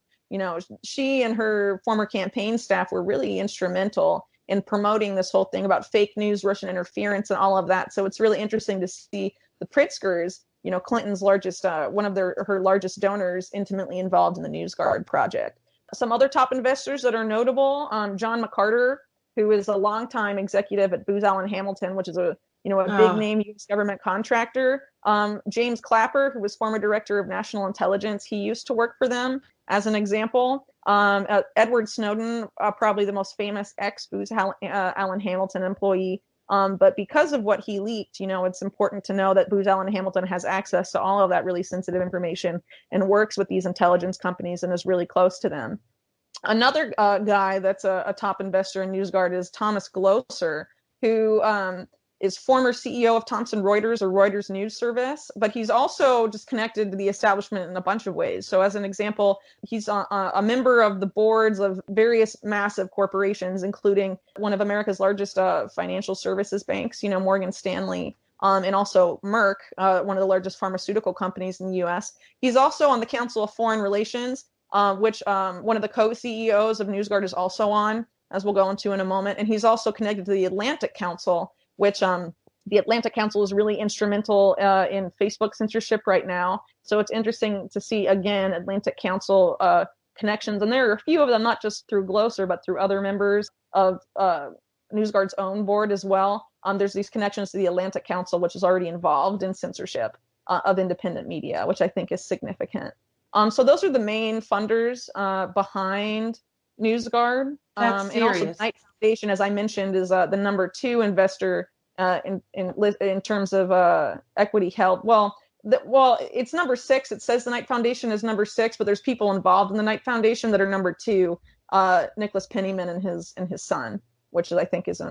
she and her former campaign staff were really instrumental in promoting this whole thing about fake news, Russian interference, and all of that. So it's really interesting to see the Pritzkers, Clinton's largest, one of her largest donors, intimately involved in the Newsguard project. Some other top investors that are notable: John McCarter, who is a longtime executive at Booz Allen Hamilton, which is a big name U.S. government contractor. James Clapper, who was former director of national intelligence, he used to work for them, as an example. Edward Snowden, probably the most famous ex-Booz Allen Hamilton employee. But because of what he leaked, it's important to know that Booz Allen Hamilton has access to all of that really sensitive information and works with these intelligence companies and is really close to them. Another guy that's a top investor in Newsguard is Thomas Glosser, who is former CEO of Thomson Reuters, or Reuters News Service, but he's also just connected to the establishment in a bunch of ways. So as an example, he's a member of the boards of various massive corporations, including one of America's largest financial services banks, Morgan Stanley, and also Merck, one of the largest pharmaceutical companies in the U.S. He's also on the Council of Foreign Relations, which one of the co-CEOs of Newsguard is also on, as we'll go into in a moment. And he's also connected to the Atlantic Council, which the Atlantic Council is really instrumental in Facebook censorship right now. So it's interesting to see, again, Atlantic Council connections. And there are a few of them, not just through Glosser, but through other members of Newsguard's own board as well. There's these connections to the Atlantic Council, which is already involved in censorship of independent media, which I think is significant. So those are the main funders behind Newsguard. That's and also serious. Knight Foundation, as I mentioned, is the number 2 investor in terms of equity held. Well, it's number 6. It says the Knight Foundation is number 6, but there's people involved in the Knight Foundation that are number 2. Nicholas Pennyman and his son, which I think is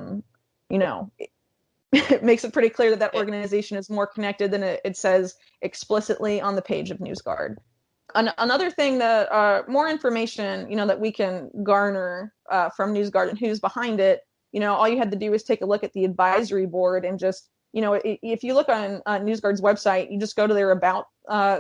it makes it pretty clear that organization is more connected than it says explicitly on the page of Newsguard. Another thing that more information that we can garner from Newsguard and who's behind it, all you had to do is take a look at the advisory board and just if you look on Newsguard's website, you just go to their about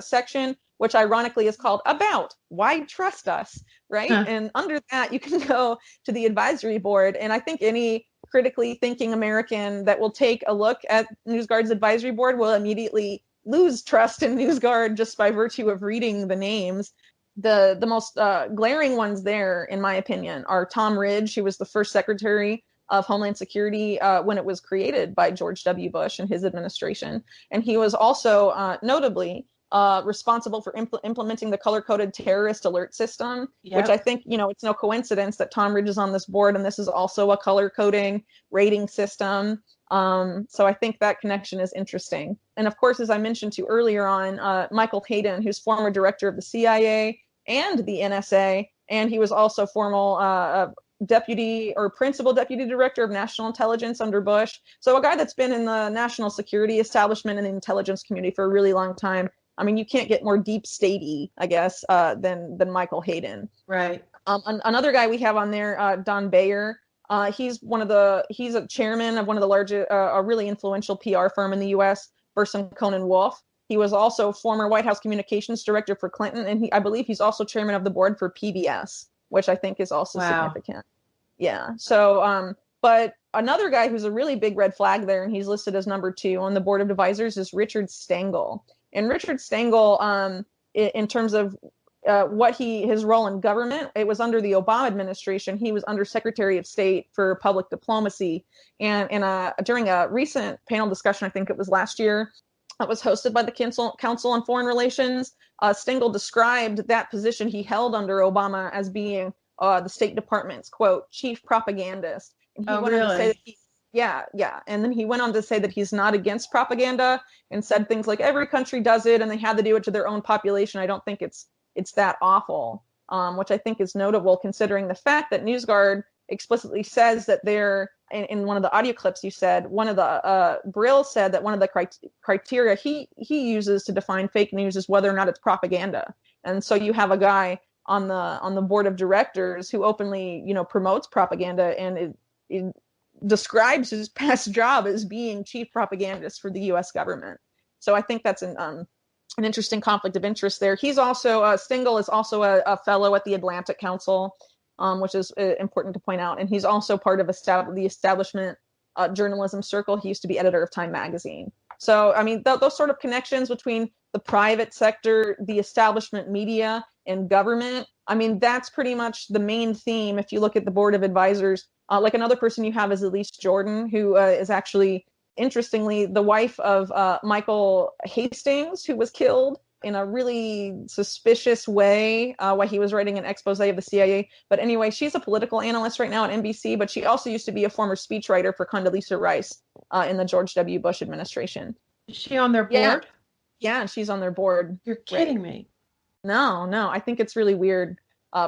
section, which ironically is called About Why Trust Us, right? And under that you can go to the advisory board, and I think any critically thinking American that will take a look at Newsguard's advisory board will immediately lose trust in Newsguard just by virtue of reading the names. The most glaring ones there, in my opinion, are Tom Ridge, who was the first Secretary of Homeland Security when it was created by George W. Bush and his administration. And he was also notably responsible for implementing the color-coded terrorist alert system, which I think, it's no coincidence that Tom Ridge is on this board, and this is also a color-coding rating system. So I think that connection is interesting. And of course, as I mentioned to earlier on, Michael Hayden, who's former director of the CIA and the NSA, and he was also former deputy or principal deputy director of national intelligence under Bush. So a guy that's been in the national security establishment and the intelligence community for a really long time. I mean, you can't get more deep statey, I guess, than Michael Hayden. Right. Another guy we have on there, Don Bayer. He's a chairman of one of the largest, a really influential PR firm in the U.S., Burson Conan Wolf. He was also former White House communications director for Clinton, and I believe he's also chairman of the board for PBS, which I think is also significant. Yeah. So, but another guy who's a really big red flag there, and he's listed as number 2 on the board of advisors, is Richard Stengel. And Richard Stengel, in terms of his role in government, it was under the Obama administration. He was under Secretary of State for Public Diplomacy. And during a recent panel discussion, I think it was last year, that was hosted by the Council on Foreign Relations, Stengel described that position he held under Obama as being the State Department's, quote, chief propagandist. And he went on to say that and then he went on to say that he's not against propaganda and said things like every country does it and they had to do it to their own population. I don't think it's that awful, which I think is notable considering the fact that Newsguard explicitly says that they're, in one of the audio clips you said, one of the, Brill said that one of the criteria he uses to define fake news is whether or not it's propaganda. And so you have a guy on the board of directors who openly, promotes propaganda, and it describes his past job as being chief propagandist for the U.S. government. So I think that's an interesting conflict of interest there. He's also, Stengel is also a fellow at the Atlantic Council, which is important to point out. And he's also part of the establishment journalism circle. He used to be editor of Time magazine. So, I mean, those sort of connections between the private sector, the establishment media, and government, I mean, that's pretty much the main theme. If you look at the board of advisors, like another person you have is Elise Jordan, who is actually, interestingly, the wife of Michael Hastings, who was killed in a really suspicious way while he was writing an expose of the CIA. But anyway, she's a political analyst right now at NBC, but she also used to be a former speechwriter for Condoleezza Rice in the George W. Bush administration. Is she on their board? Yeah, she's on their board. You're kidding me. No, I think it's really weird,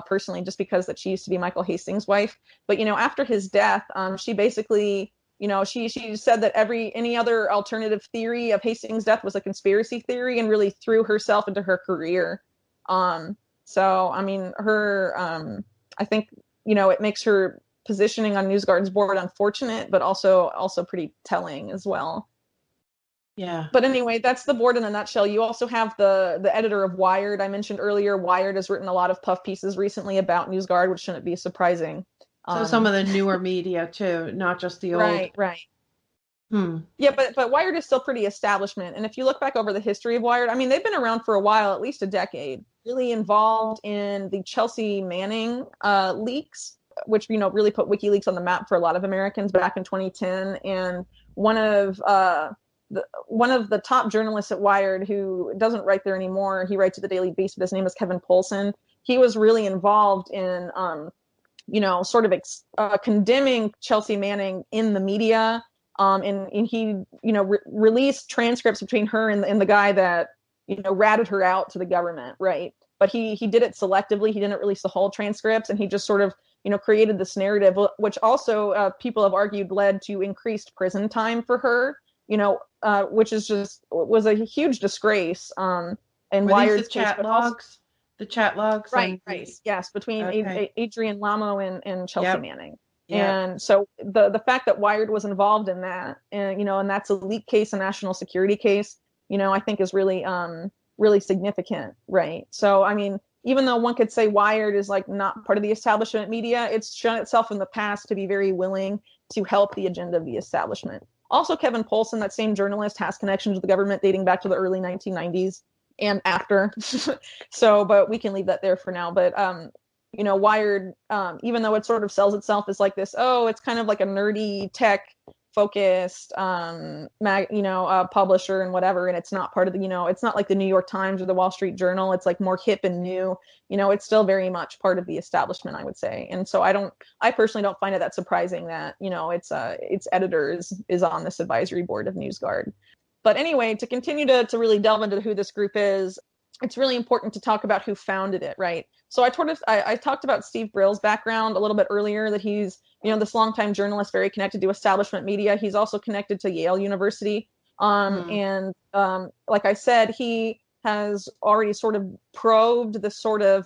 personally, just because that she used to be Michael Hastings' wife. But, after his death, she basically, she said that any other alternative theory of Hastings' death was a conspiracy theory and really threw herself into her career. So, I mean, her, I think, it makes her positioning on Newsguard's board unfortunate, but also pretty telling as well. Yeah. But anyway, that's the board in a nutshell. You also have the editor of Wired. I mentioned earlier, Wired has written a lot of puff pieces recently about Newsguard, which shouldn't be surprising. So some of the newer media too, not just the old. Right. Yeah, but Wired is still pretty establishment. And if you look back over the history of Wired, I mean, they've been around for a while, at least a decade, really involved in the Chelsea Manning leaks, which, really put WikiLeaks on the map for a lot of Americans back in 2010. And one of one of the top journalists at Wired, who doesn't write there anymore, he writes at the Daily Beast, but his name is Kevin Poulsen. He was really involved in, sort of condemning Chelsea Manning in the media. And he, released transcripts between her and the guy that, ratted her out to the government, right? But he did it selectively. He didn't release the whole transcripts, and he just sort of, created this narrative, which also people have argued led to increased prison time for her, which was a huge disgrace. And Wired's chat logs. The chat logs, right? Yes, between Adrienne Lamo and Chelsea Manning. Yep. And so the fact that Wired was involved in that, and that's a leak case, a national security case, I think is really really significant, right? So I mean, even though one could say Wired is like not part of the establishment media, it's shown itself in the past to be very willing to help the agenda of the establishment. Also, Kevin Poulsen, that same journalist, has connections with the government dating back to the early 1990s. And after. So, but we can leave that there for now. But, Wired, even though it sort of sells itself as like this, it's kind of like a nerdy tech focused, publisher and whatever. And it's not part of the, it's not like the New York Times or the Wall Street Journal. It's like more hip and new, it's still very much part of the establishment, I would say. And so I personally don't find it that surprising that, its editor is on this advisory board of Newsguard. But anyway, to continue to really delve into who this group is, it's really important to talk about who founded it, right? So I talked about Steve Brill's background a little bit earlier, that he's, this longtime journalist, very connected to establishment media. He's also connected to Yale University. And like I said, he has already sort of probed the sort of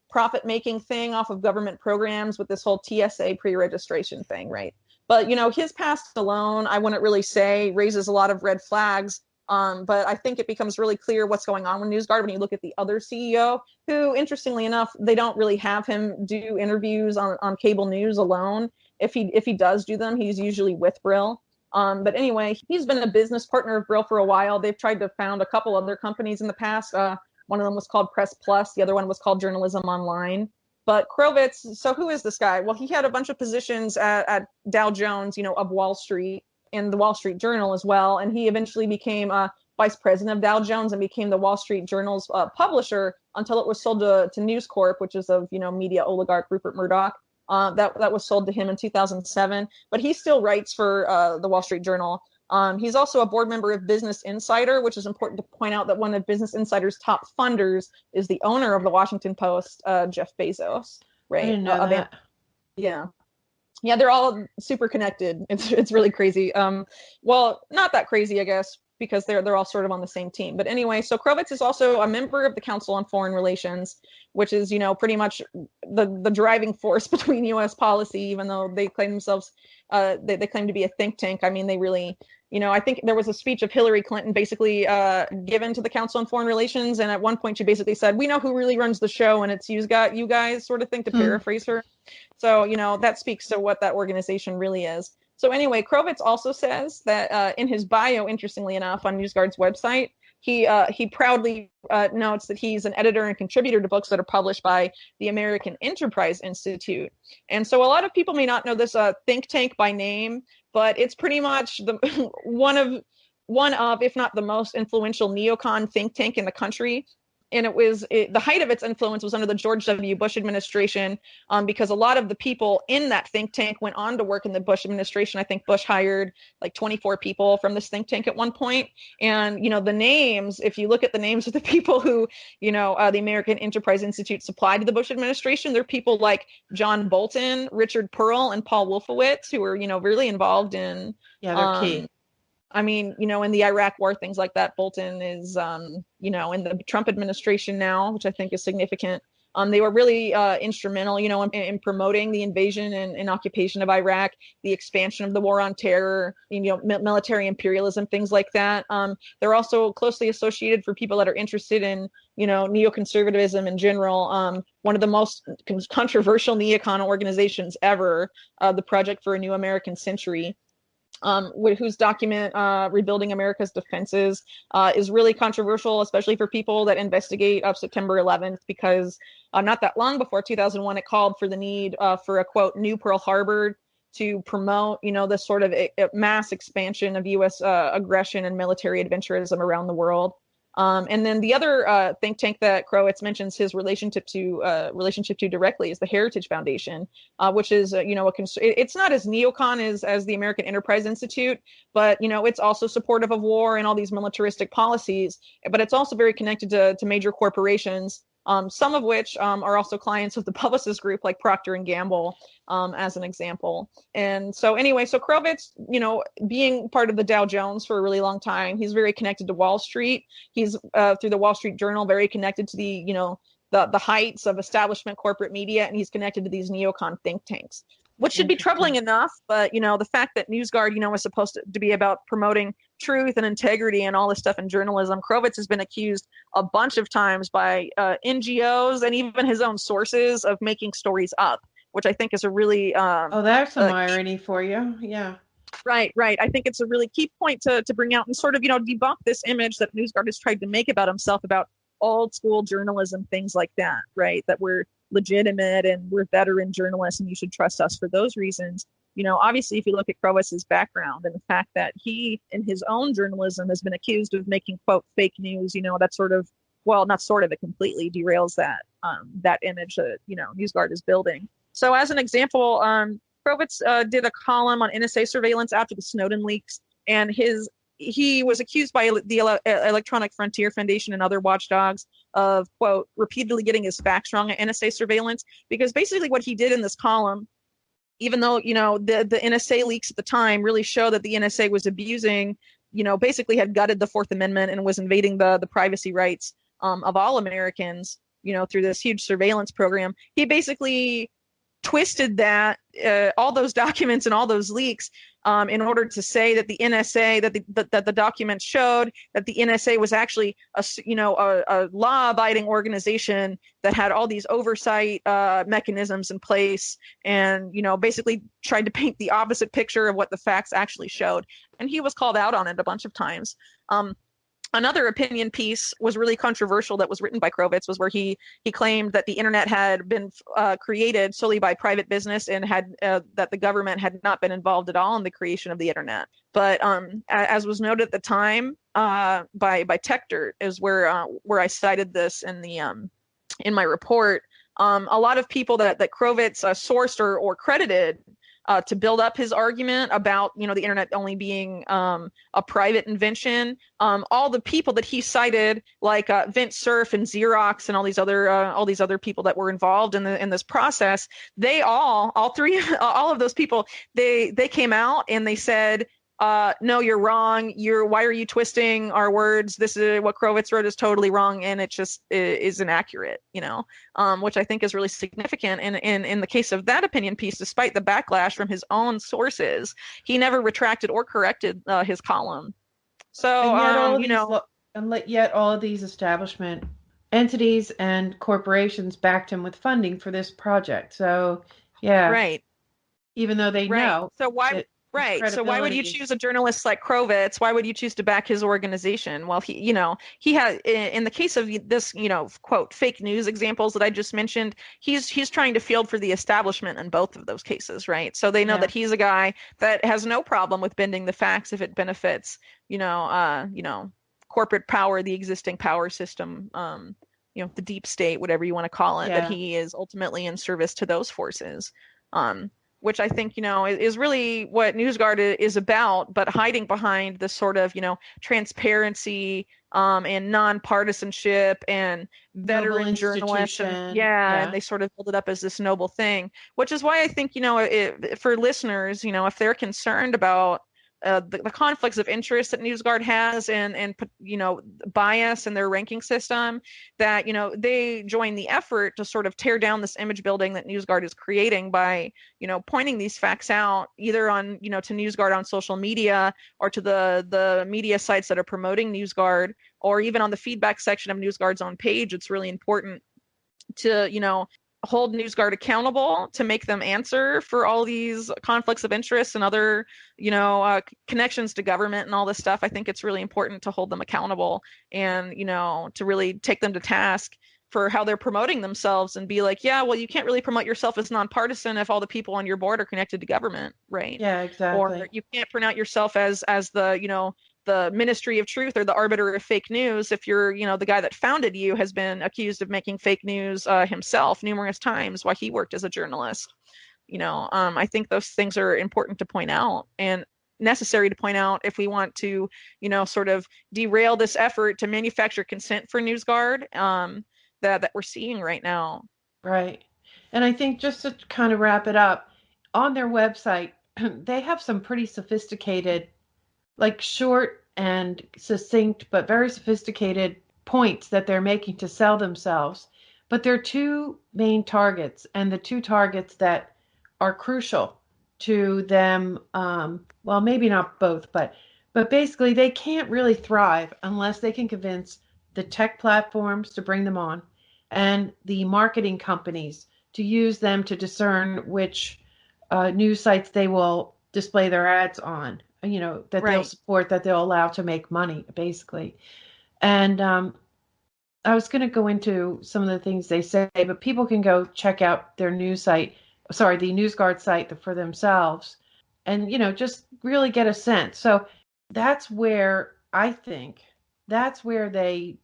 profit-making thing off of government programs with this whole TSA pre-registration thing, right? But, his past alone, I wouldn't really say raises a lot of red flags. But I think it becomes really clear what's going on with Newsguard when you look at the other CEO, who, interestingly enough, they don't really have him do interviews on cable news alone. If he does do them, he's usually with Brill. But anyway, he's been a business partner of Brill for a while. They've tried to found a couple other companies in the past. One of them was called Press Plus. The other one was called Journalism Online. But CrowVets, so who is this guy? Well, he had a bunch of positions at Dow Jones, of Wall Street, and the Wall Street Journal as well. And he eventually became vice president of Dow Jones and became the Wall Street Journal's publisher until it was sold to News Corp, which is of, media oligarch Rupert Murdoch. That was sold to him in 2007. But he still writes for the Wall Street Journal. He's also a board member of Business Insider, which is important to point out that one of Business Insider's top funders is the owner of the Washington Post, Jeff Bezos. Right? I didn't know that. Yeah, they're all super connected. It's really crazy. Well, not that crazy, I guess, because they're all sort of on the same team. But anyway, so CrowVets is also a member of the Council on Foreign Relations, which is, pretty much the driving force between U.S. policy, even though they claim themselves, they claim to be a think tank. I mean, they really, I think there was a speech of Hillary Clinton basically given to the Council on Foreign Relations. And at one point she basically said, we know who really runs the show, and it's you guys sort of thing, to paraphrase her. So, that speaks to what that organization really is. So anyway, CrowVets also says that in his bio, interestingly enough, on Newsguard's website, he proudly notes that he's an editor and contributor to books that are published by the American Enterprise Institute. And so a lot of people may not know this think tank by name, but it's pretty much one of, if not the most influential neocon think tank in the country. And the height of its influence was under the George W. Bush administration, because a lot of the people in that think tank went on to work in the Bush administration. I think Bush hired like 24 people from this think tank at one point. And, the names, if you look at the names of the people who, the American Enterprise Institute supplied to the Bush administration, they're people like John Bolton, Richard Pearl, and Paul Wolfowitz, who were, really involved in. Yeah, they're key. I mean, in the Iraq war, things like that. Bolton is, in the Trump administration now, which I think is significant. They were really instrumental, in promoting the invasion and occupation of Iraq, the expansion of the war on terror, military imperialism, things like that. They're also closely associated, for people that are interested in, neoconservatism in general. One of the most controversial neocon organizations ever, the Project for a New American Century. Whose document, Rebuilding America's Defenses, is really controversial, especially for people that investigate September 11th, because not that long before 2001, it called for the need for a, quote, new Pearl Harbor, to promote, this sort of a mass expansion of U.S. Aggression and military adventurism around the world. And then the other think tank that CrowVets mentions his relationship to directly is the Heritage Foundation, which is it's not as neocon as the American Enterprise Institute, but it's also supportive of war and all these militaristic policies. But it's also very connected to major corporations. Some of which are also clients of the Publicis Group, like Procter and Gamble, as an example. And so anyway, so CrowVets, being part of the Dow Jones for a really long time, he's very connected to Wall Street. He's through the Wall Street Journal, very connected to the heights of establishment corporate media, and he's connected to these neocon think tanks, which should be troubling enough. But the fact that Newsguard, is supposed to be about promoting truth and integrity and all this stuff in journalism, CrowVets has been accused a bunch of times by NGOs and even his own sources of making stories up, which I think is a really there's some irony for you. Yeah. Right. I think it's a really key point to bring out and sort of debunk this image that Newsguard has tried to make about himself, about old school journalism, things like that, right? That we're legitimate and we're veteran journalists and you should trust us for those reasons. Obviously, if you look at CrowVets' background and the fact that he, in his own journalism, has been accused of making, quote, fake news, that sort of, well, not sort of, it completely derails that image that, Newsguard is building. So as an example, CrowVets did a column on NSA surveillance after the Snowden leaks, and he was accused by the Electronic Frontier Foundation and other watchdogs of, quote, repeatedly getting his facts wrong at NSA surveillance, because basically what he did in this column, even though, the NSA leaks at the time really show that the NSA was abusing, basically had gutted the Fourth Amendment and was invading the privacy rights of all Americans, through this huge surveillance program. He basically twisted that all those documents and all those leaks in order to say that the NSA, that the documents showed that the NSA was actually a law-abiding organization that had all these oversight mechanisms in place, and basically tried to paint the opposite picture of what the facts actually showed. And he was called out on it a bunch of times. Another opinion piece was really controversial that was written by CrowVets, was where he claimed that the internet had been created solely by private business and had that the government had not been involved at all in the creation of the internet. But as was noted at the time by TechDirt, is where I cited this in my report. A lot of people that CrowVets sourced or credited to build up his argument about the internet only being a private invention. All the people that he cited, like Vint Cerf and Xerox and all these other people that were involved in this process, they all of those people, they came out and they said, no, you're wrong. Why are you twisting our words? This is what CrowVets wrote is totally wrong, and it just is inaccurate, which I think is really significant. And in the case of that opinion piece, despite the backlash from his own sources, he never retracted or corrected his column. So, yet all of these establishment entities and corporations backed him with funding for this project. So, yeah. Right. Even though they know. So why... Right. So why would you choose a journalist like CrowVets? Why would you choose to back his organization? Well, he had, in the case of this, quote, fake news examples that I just mentioned, he's trying to field for the establishment in both of those cases, right? So they know that he's a guy that has no problem with bending the facts if it benefits, corporate power, the existing power system, the deep state, whatever you want to call it, that he is ultimately in service to those forces. Which I think, is really what Newsguard is about, but hiding behind this sort of, transparency and nonpartisanship and veteran journalists. And they sort of build it up as this noble thing, which is why I think, for listeners, if they're concerned about the conflicts of interest that Newsguard has and bias in their ranking system, that they join the effort to sort of tear down this image building that Newsguard is creating by pointing these facts out either on to Newsguard on social media or to the media sites that are promoting Newsguard, or even on the feedback section of Newsguard's own page. It's really important to hold Newsguard accountable, to make them answer for all these conflicts of interest and other, connections to government and all this stuff. I think it's really important to hold them accountable and, to really take them to task for how they're promoting themselves and be like, yeah, well, you can't really promote yourself as nonpartisan if all the people on your board are connected to government, right? Yeah, exactly. Or you can't pronounce yourself as the the Ministry of Truth or the arbiter of fake news if you're, the guy that founded you has been accused of making fake news himself numerous times while he worked as a journalist. I think those things are important to point out and necessary to point out if we want to, sort of derail this effort to manufacture consent for Newsguard that we're seeing right now. Right. And I think just to kind of wrap it up, on their website, they have some pretty sophisticated, like short and succinct, but very sophisticated points that they're making to sell themselves. But there are two main targets, and the two targets that are crucial to them, well, maybe not both, but basically they can't really thrive unless they can convince the tech platforms to bring them on and the marketing companies to use them to discern which news sites they will display their ads on, that they'll support, that they'll allow to make money, basically. And I was going to go into some of the things they say, but people can go check out their news site, the Newsguard site for themselves and, just really get a sense. So that's where I think they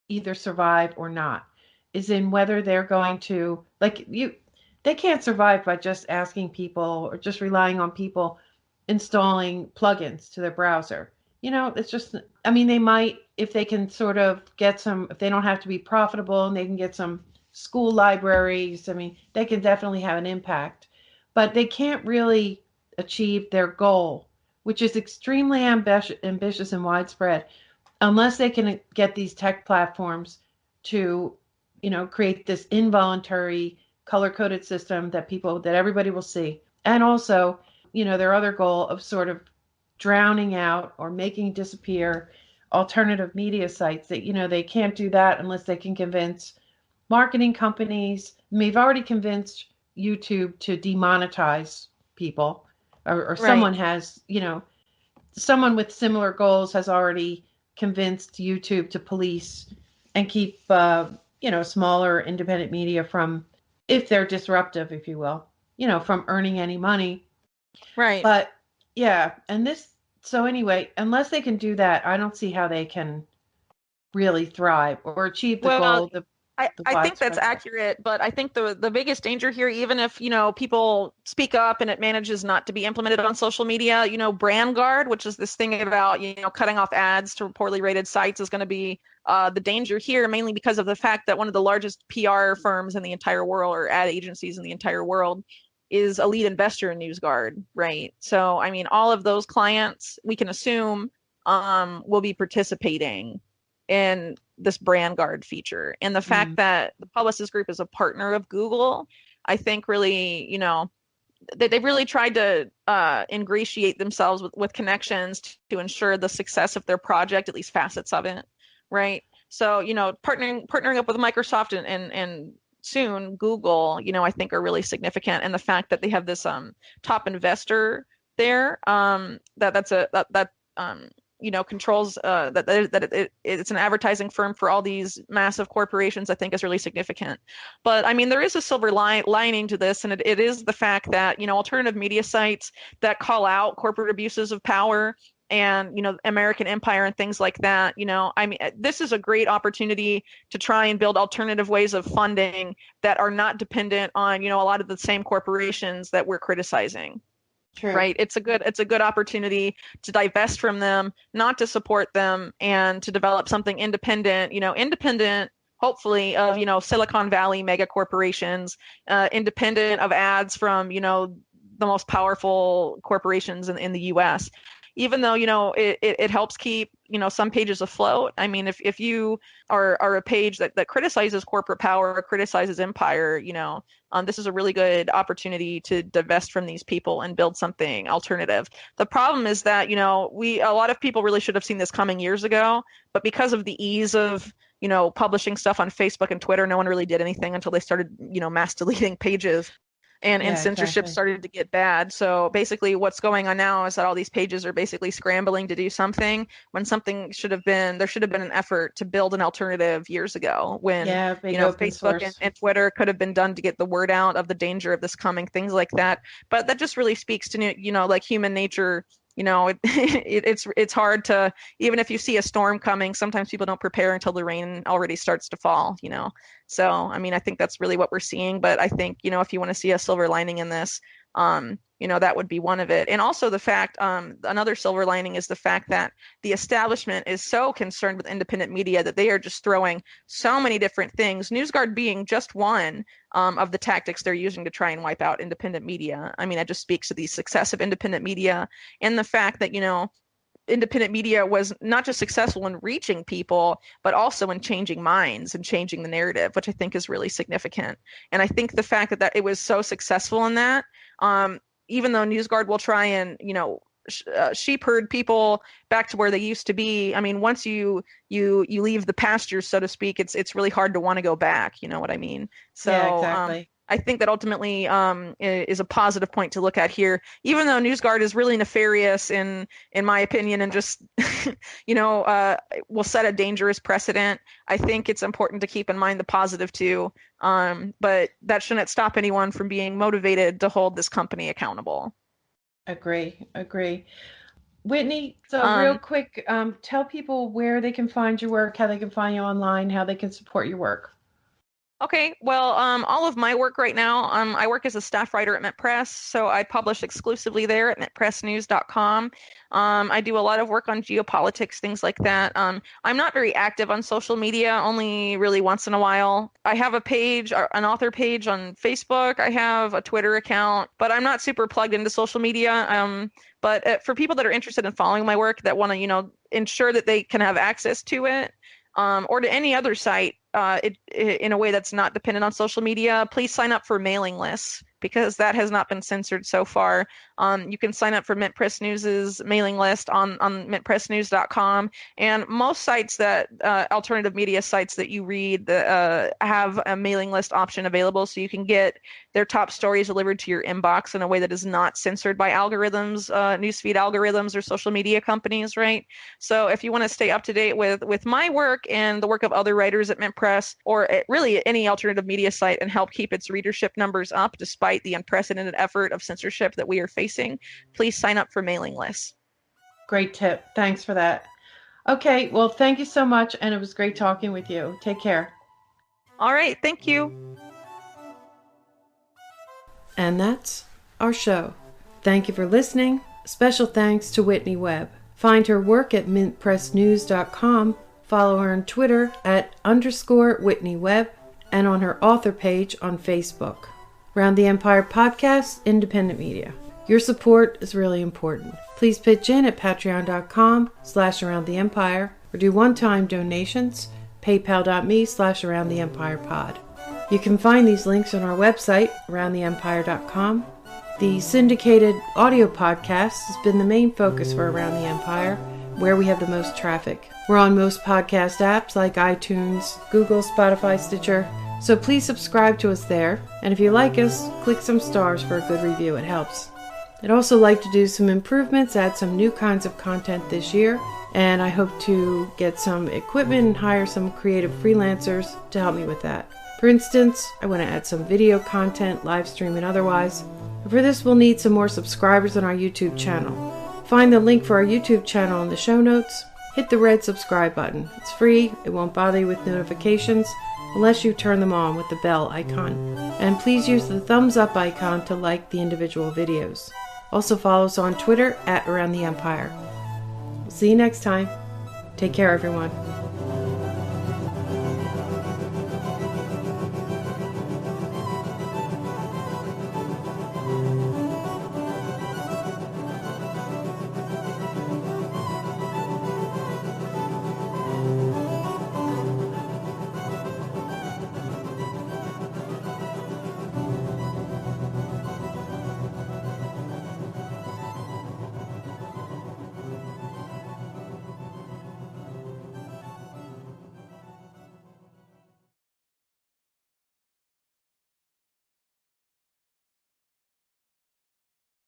either survive or not, is in whether they're going to, they can't survive by just asking people or just relying on people installing plugins to their browser. It's just, they might, if they can sort of get some, if they don't have to be profitable and they can get some school libraries, they can definitely have an impact. But they can't really achieve their goal, which is extremely ambitious and widespread, unless they can get these tech platforms to, create this involuntary color-coded system that everybody will see. And also, their other goal of sort of drowning out or making disappear alternative media sites, that, they can't do that unless they can convince marketing companies. They've already convinced YouTube to demonetize people, or someone has, someone with similar goals has already convinced YouTube to police and keep, smaller independent media from, if they're disruptive, if you will, from earning any money. Right. But yeah, so anyway, unless they can do that, I don't see how they can really thrive or achieve the goal. I think that's accurate, but I think the biggest danger here, even if, people speak up and it manages not to be implemented on social media, brand guard, which is this thing about, cutting off ads to poorly rated sites, is going to be the danger here, mainly because of the fact that one of the largest PR firms in the entire world, or ad agencies in the entire world, is a lead investor in Newsguard, right? So, all of those clients, we can assume, will be participating in this brand guard feature. And the fact that the Publicis Group is a partner of Google, I think really, they've really tried to ingratiate themselves with connections to ensure the success of their project, at least facets of it, right? So, partnering up with Microsoft and soon Google, I think are really significant. And the fact that they have this top investor there, controls that it's an advertising firm for all these massive corporations, I think is really significant. But there is a silver lining to this, and it is the fact that alternative media sites that call out corporate abuses of power and American empire and things like that, this is a great opportunity to try and build alternative ways of funding that are not dependent on a lot of the same corporations that we're criticizing. True. Right. It's a good opportunity to divest from them, not to support them, and to develop something independent, hopefully of, Silicon Valley mega corporations, independent of ads from, the most powerful corporations in the US. Even though, it helps keep, some pages afloat. If you are a page that criticizes corporate power or criticizes empire, this is a really good opportunity to divest from these people and build something alternative. The problem is that, a lot of people really should have seen this coming years ago, but because of the ease of, publishing stuff on Facebook and Twitter, no one really did anything until they started, mass deleting pages. and censorship exactly. started to get bad. So basically what's going on now is that all these pages are basically scrambling to do something when something there should have been an effort to build an alternative years ago when, Yeah, big open Facebook source. and Twitter could have been done to get the word out of the danger of this coming, things like that. But that just really speaks to, like human nature. It's hard to, even if you see a storm coming, sometimes people don't prepare until the rain already starts to fall. So, I mean, I think that's really what we're seeing. But I think, if you want to see a silver lining in this, that would be one of it. And also the fact, another silver lining is the fact that the establishment is so concerned with independent media that they are just throwing so many different things, Newsguard being just one of the tactics they're using to try and wipe out independent media. I mean, it just speaks to the success of independent media and the fact that, independent media was not just successful in reaching people, but also in changing minds and changing the narrative, which I think is really significant. And I think the fact that it was so successful in that, even though Newsguard will try and, sheep herd people back to where they used to be. I mean, once you leave the pasture, so to speak, it's really hard to want to go back. You know what I mean? So Yeah, exactly. I think that ultimately is a positive point to look at here, even though Newsguard is really nefarious in my opinion, and just will set a dangerous precedent. I think it's important to keep in mind the positive too, but that shouldn't stop anyone from being motivated to hold this company accountable. Agree. Whitney, so real quick, tell people where they can find your work, how they can find you online, how they can support your work. Okay, well, all of my work right now, I work as a staff writer at Mint Press, so I publish exclusively there at mintpressnews.com. I do a lot of work on geopolitics, things like that. I'm not very active on social media, only really once in a while. I have a page, an author page on Facebook. I have a Twitter account, but I'm not super plugged into social media. But for people that are interested in following my work, that want to, ensure that they can have access to it, or to any other site, in a way that's not dependent on social media, please sign up for mailing lists, because that has not been censored so far. You can sign up for Mint Press News's mailing list on mintpressnews.com. And most sites that, alternative media sites that you read, have a mailing list option available, so you can get their top stories delivered to your inbox in a way that is not censored by algorithms, newsfeed algorithms or social media companies, right? So if you want to stay up to date with my work and the work of other writers at Mint Press, or really any alternative media site, and help keep its readership numbers up despite the unprecedented effort of censorship that we are facing, please sign up for mailing lists. Great tip. Thanks for that. Okay, well, thank you so much, and it was great talking with you. Take care. All right, thank you. And that's our show. Thank you for listening. Special thanks to Whitney Webb. Find her work at mintpressnews.com. Follow her on Twitter at _Whitney Webb, and on her author page on Facebook. Round the Empire Podcast, independent media. Your support is really important. Please pitch in at patreon.com/aroundtheempire, or do one-time donations, paypal.me/aroundtheempirepod. You can find these links on our website, aroundtheempire.com. The syndicated audio podcast has been the main focus for Around the Empire, where we have the most traffic. We're on most podcast apps like iTunes, Google, Spotify, Stitcher, so please subscribe to us there. And if you like us, click some stars for a good review. It helps. I'd also like to do some improvements, add some new kinds of content this year, and I hope to get some equipment and hire some creative freelancers to help me with that. For instance, I want to add some video content, live stream and otherwise. For this, we'll need some more subscribers on our YouTube channel. Find the link for our YouTube channel in the show notes. Hit the red subscribe button. It's free. It won't bother you with notifications unless you turn them on with the bell icon. And please use the thumbs up icon to like the individual videos. Also follow us on Twitter at Around the Empire. We'll see you next time. Take care, everyone.